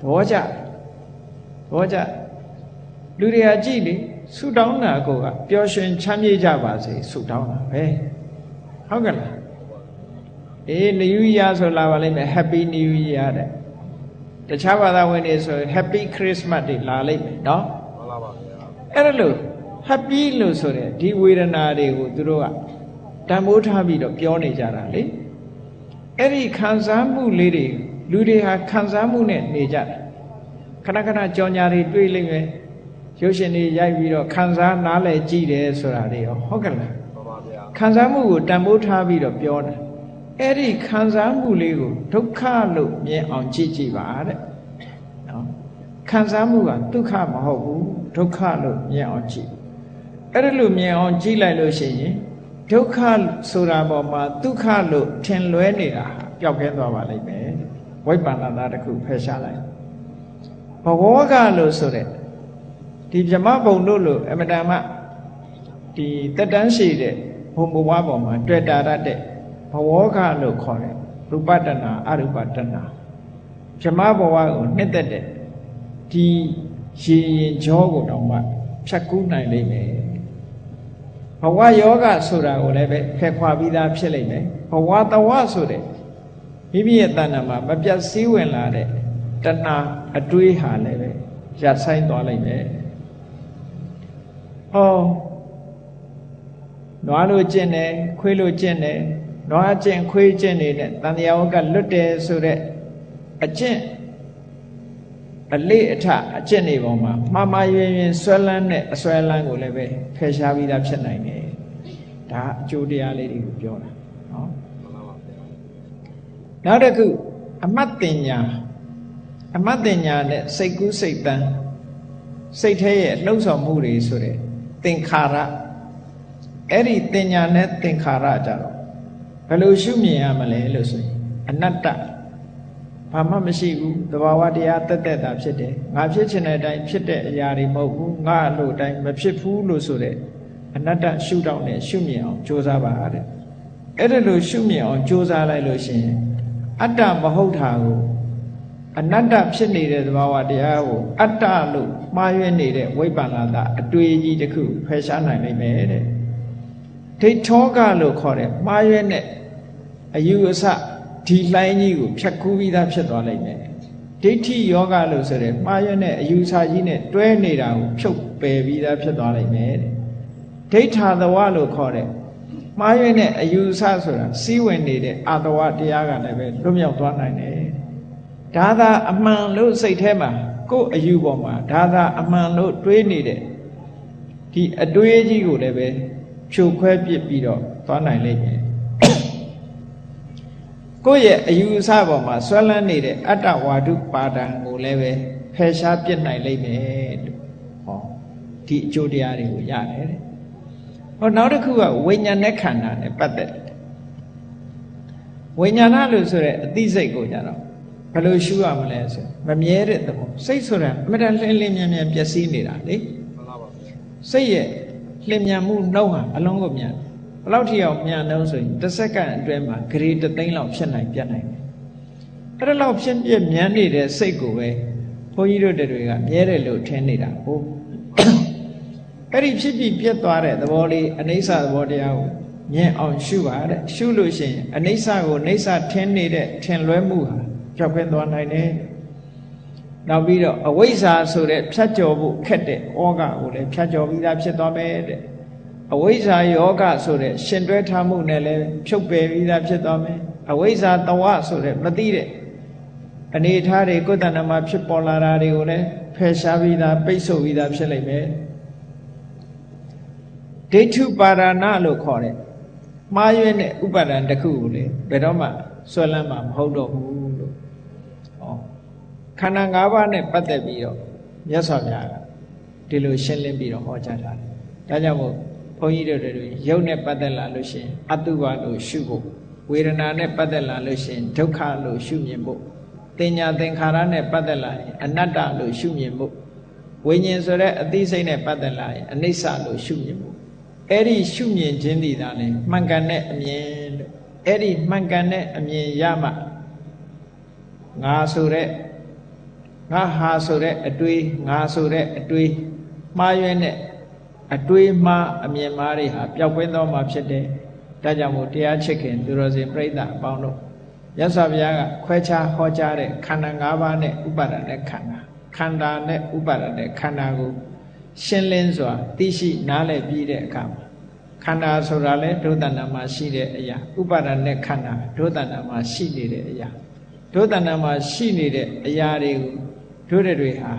Speaker 1: ဘောကြလူတွေဟာကြည့်လေဆုတောင်းတာကိုကပျော်ရွှင်ချမ်းမြေ့ကြပါစေဆုတောင်းတာပဲဟုတ်ကဲ့လားNew Year ဆိုလာပါလိမ့်မယ် Happy New Year တဲ့တခြားဘာသာဝင်တွေဆို Happy Christmas တွေလာလိမ့်မယ်နော်
Speaker 2: မှန်ပါပါဗျာ
Speaker 1: အဲ့ဒါလို့ Happy လို့ဆိုတဲ့ဒီဝေဒနာတွေကိုသူတို့ကတန်ဖိုးထားပြီးတော့ပြောနေကြတာလေအဲ့ဒီခံစားမှုလေးတွေလူတွေဟာခံစားမှုနဲ့နေကြတယ်ခဏခဏကြောင်ညာတွေတွေးလိမ့်မယ်ရုပ်ရှင်တွေရိုက်ပြီးတော့ခံစားနားလည်ကြည့်တယ်ဆိုတာတွေရောဟုတ်ကဲ့လား
Speaker 2: မှန်ပါဗျာ
Speaker 1: ခံစားမှုကိုတန်ဖိုးထားပြီးတော့ပြောတယ်အဲ့ဒီခံစားမှုလေးကိုဒုက္ခလို့မြင်အောင်ကြည့်ကြည့်ပါတဲ့နော်ခံစားမှုကဒုက္ခမဟုတ်ဘူးဒုက္ခလို့မြင်အောင်ကြည့်အဲ့ဒါလို့မြင်အောင်ကြည့်လိုက်လို့ရှိရင်ဒုက္ခဆိုတာပေါ်မှာဒုက္ခလို့ထင်လွဲနေတာပျောက်ကင်းသွားပါလိမ့်မယ်ဝိပ္ပန္နတာတစ်ခုဖယ်ရှားလိုက်ဘဝကလို့ဆိုတဲ့ဒီဗြဟ္မဘုံတို့လို့အမတန်မှဒီတက်တန်းရှိတဲ့ဘုံဘဝပေါ်မှာတွေ့တာရတဲ့ဘဝကလို့ခေါ်တယ်ရူပတဏ္ဏအရူပတဏ္ဏဗြဟ္မဘဝကိုနှစ်သက်တဲ့ဒီရေရင်ကြောကိုတောင်မှဖြတ်ကူးနိုင်လိမ့်မယ်ဘဝယောဂဆိုတာကိုလည်းပဲဖယ်ခွာပြီးသားဖြစ်လိမ့်မယ်ဘဝတဝဆိုတဲ့မိမိရဲ့တဏ္ဍာမှာမပြတ်စည်းဝင်လာတဲ့တဏှာအတွေးဟာလည်းပဲရပ်ဆိုင်သွားလိမ့်မယ်နွားလို့ကျင့်တယ်ခွေးလို့ကျင့်တယ်နွားကျင့်ခွေးကျင့်နေတဲ့တန်တရားဝကလွတ်တယ်ဆိုတဲ့အကျင့်အလေးအထအကျင့်တွေပေါ်မှာမှားမှားယွင်းယွင်းဆွဲလန်းတဲ့အဆွဲလန်းကိုလည်းပဲဖယ်ရှားပြီးသားဖြစ်နိုင်တယ်ဒါအကျိုးတရားလေးတွေကိုပြောတာနော်နောက်တစ်ခုအမတ်တင်ညာနဲ့စိတ်ကူးစိတ်တန်းစိတ်ထဲရဲ့လှုပ်ဆောင်မှုတွေဆိုတဲ့သင်္ခါရအဲ့ဒီတင်ညာနဲ့သင်္ခါရကြတော့ဘယ်လိုရှုမြင်ရမလဲလို့ဆိုရင်အနတ္တဘာမှမရှိဘူးသဘာဝတရားတက်တက်တာဖြစ်တယ်ငါဖြစ်ချင်တဲ့အတိုင်းဖြစ်တဲ့အရာတွေမဟုတ်ဘူးငါလို့အတိုင်းမဖြစ်ဘူးလို့ဆိုတဲ့အနတ္တရှုထောင့်နဲ့ရှုမြင်အောင်ကြိုးစားပါတဲ့အဲ့ဒါလို့ရှုမြင်အောင်ကြိုးစားလိုက်လို့ရှိရင်အတ္တမဟုတ်တာကိုအနတ္တဖြစ်နေတဲ့သဘာဝတရားကိုအတ္တလို့မှားယွင်းနေတဲ့ဝိပ္ပန္နတာအတွေ့အကြည့်တစ်ခုဖယ်ရှားနိုင်လိမ့်မယ်တဲ့ဒိဋ္ဌောကလို့ခေါ်တဲ့မှားယွင်းတဲ့အယူအဆဒီလှိုင်းကြီးကိုဖြတ်ကူးပြီးသားဖြစ်သွားလိမ့်မယ်ဒိဋ္ဌိယောဂလို့ဆိုတဲ့မှားယွင်းတဲ့အယူအဆကြီးနဲ့တွဲနေတာကိုဖြုတ်ပယ်ပြီးသားဖြစ်သွားလိမ့်မယ်တဲ့ဒိဋ္ဌာသဝလို့ခေါ်တဲ့မှားယွင်းတဲ့အယူအဆဆိုတာစီးဝင်နေတဲ့အာသဝတရားကလည်းပဲလွတ်မြောက်သွားနိုင်တယ်ဒါသာအမှန်လို့စိတ်ထဲမှာကိုယ်အယူပေါ်မှာဒါသာအမှန်လို့တွေးနေတဲ့ဒီအတွေးကြီးကိုလည်းပဲဖြိုခွဲပစ်ပြီးတော့သွားနိုင်လိမ့်မယ် ကိုယ့်ရဲ့အယူအဆပေါ်မှာဆွဲလန်းနေတဲ့အတ္တဝါဒုပါဒံကိုလည်းပဲဖယ်ရှားပြစ်နိုင်လိမ့်မယ်လို့ဟောဒီအကျိုးတရားတွေကိုရတယ်တဲ့ဟောနောက်တစ်ခုကဝိညာဉ်နဲ့ခန္ဓာနဲ့ပတ်သက်တယ်ဝိညာဏလို့ဆိုရဲအသိစိတ်ကိုကြတော့ဘယ်လိုရှုရမလဲဆိုမမြဲတဲ့သဘောစိတ်ဆိုတာအမှန်တန်လင်းလင်းမြန်မြန်ပျက်စီးနေတာလေ
Speaker 2: မှန်ပါပါဗျာ
Speaker 1: စိတ်ရဲ့လျင်မြန်မှုနှုတ်ဟာအလုံးကိုမြန်ဘယ်လောက်ထိအောင်မြန်နှုံးဆိုရင်တစ်စက္ကန့်အတွင်းမှာဂရေ3သိန်းလောက်ဖြစ်နိုင်ပြတ်နိုင်တယ်အဲ့ဒါလောက်ဖြစ်ပြမြန်နေတဲ့စိတ်ကိုပဲဘုန်းကြီးတို့တွေကမြဲတယ်လို့ထင်နေတာဟုတ်အဲ့ဒီဖြစ်ပြီးပြတ်သွားတဲ့သဘောလေးအနိစ္စသဘောတရားကိုမြင်အောင်ရှုပါတဲ့ရှုလို့ရှိရင်အနိစ္စကိုအနိစ္စထင်နေတဲ့ထင်လွဲမှုဟာပြောက်ခွင့်သွားနိုင်တယ်နောက်ပြီးတော့အဝိဇ္ဇာဆိုတဲ့ဖြတ်ကျော်ဖို့ခက်တဲ့ဩဃကိုလည်းဖြတ်ကျော်ပြီးသားဖြစ်သွားမယ်တဲ့အဝိဇ္ဇာယောဂဆိုတဲ့ရှင်တွဲထားမှုနဲ့လည်းဖြုတ်ပယ်ပြီးသားဖြစ်သွားမယ်အဝိဇ္ဇာတဝဆိုတဲ့မသိတဲ့အနေအထားတွေကိုယ်တဏ္ဍမှာဖြစ်ပေါ်လာတာတွေကိုလည်းဖယ်ရှားပြီးသားပိတ်ဆို့ပြီးသားဖြစ်လိမ့်မယ်ဒိဋ္ဌုပါရဏလို့ခေါ်တဲ့မှားယွင်းတဲ့ဥပါဒံတစ်ခုကိုလေဘယ်တော့မှဆွဲလန်းမှာမဟုတ်တော့ဘူးလို့ဟောခန္ဓာ၅ပါးနဲ့ပတ်သက်ပြီးတော့မြတ်စွာဘုရားကဒီလိုရှင်းလင်းပြီးတော့ဟောကြားထားတယ်ဒါကြောင့်မို့ဘုန်းကြီးတို့တွေရုပ်နဲ့ပတ်သက်လာလို့ရှိရင်အတုပလို့ရှုဖို့ဝေဒနာနဲ့ပတ်သက်လာလို့ရှိရင်ဒုက္ခလို့ရှုမြင်ဖို့တင်ညာသင်္ခါရနဲ့ပတ်သက်လာရင်အနတ္တလို့ရှုမြင်ဖို့ဝိညာဉ်ဆိုတဲ့အသိစိတ်နဲ့ပတ်သက်လာရင်အနိစ္စလို့ရှုမြင်ဖို့အဲ့ဒီရှုမြင်ခြင်းဒီသာလဲမှန်ကန်တဲ့အမြင်လို့အဲ့ဒီမှန်ကန်တဲ့အမြင်ရမှငါဆိုတဲ့ငါဟာဆိုတဲ့အတွေးငါဆိုတဲ့အတွေးမှားယွင်းတဲ့အတွေးမှားအမြင်မှားတွေဟာပျောက်ကွင်းသွားမှာဖြစ်တယ်ဒါကြောင့်မို့တရားချစ်ခင်သူတော်စင်ပြိဿအပေါင်းတို့မြတ်စွာဘုရားကခွဲခြားဟောကြားတဲ့ခန္ဓာ၅ပါးနဲ့ဥပါဒณะခန္ဓာခန္ဓာနဲ့ဥပါဒณะခန္ဓာကိုရှင်းလင်းစွာသိရှိနားလည်ပြီးတဲ့အခါမှာခန္ဓာဆိုတာလဲဒုသဏ္ဍာမှာရှိတဲ့အရာဥပါဒณะခန္ဓာဒုသဏ္ဍာမှာရှိနေတဲ့အရာဒုသဏ္ဍာမှာရှိနေတဲ့အရာတွေကိုတို့တွေဟာ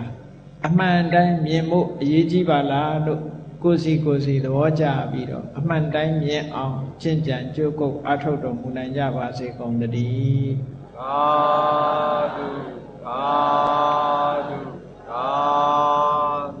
Speaker 1: အမှန်တိုင်းမြင်ဖို့အရေးကြီးပါလားလို့ကိုယ်စီသဘောကျပြီးတော့အမှန်တိုင်းမြင်အောင်ကျင့်ကြံကြိုးကုပ်အားထုတ်တော်မူနိုင်ကြပါစေကုန်သတည်း
Speaker 2: သာဓုသာဓုသာဓု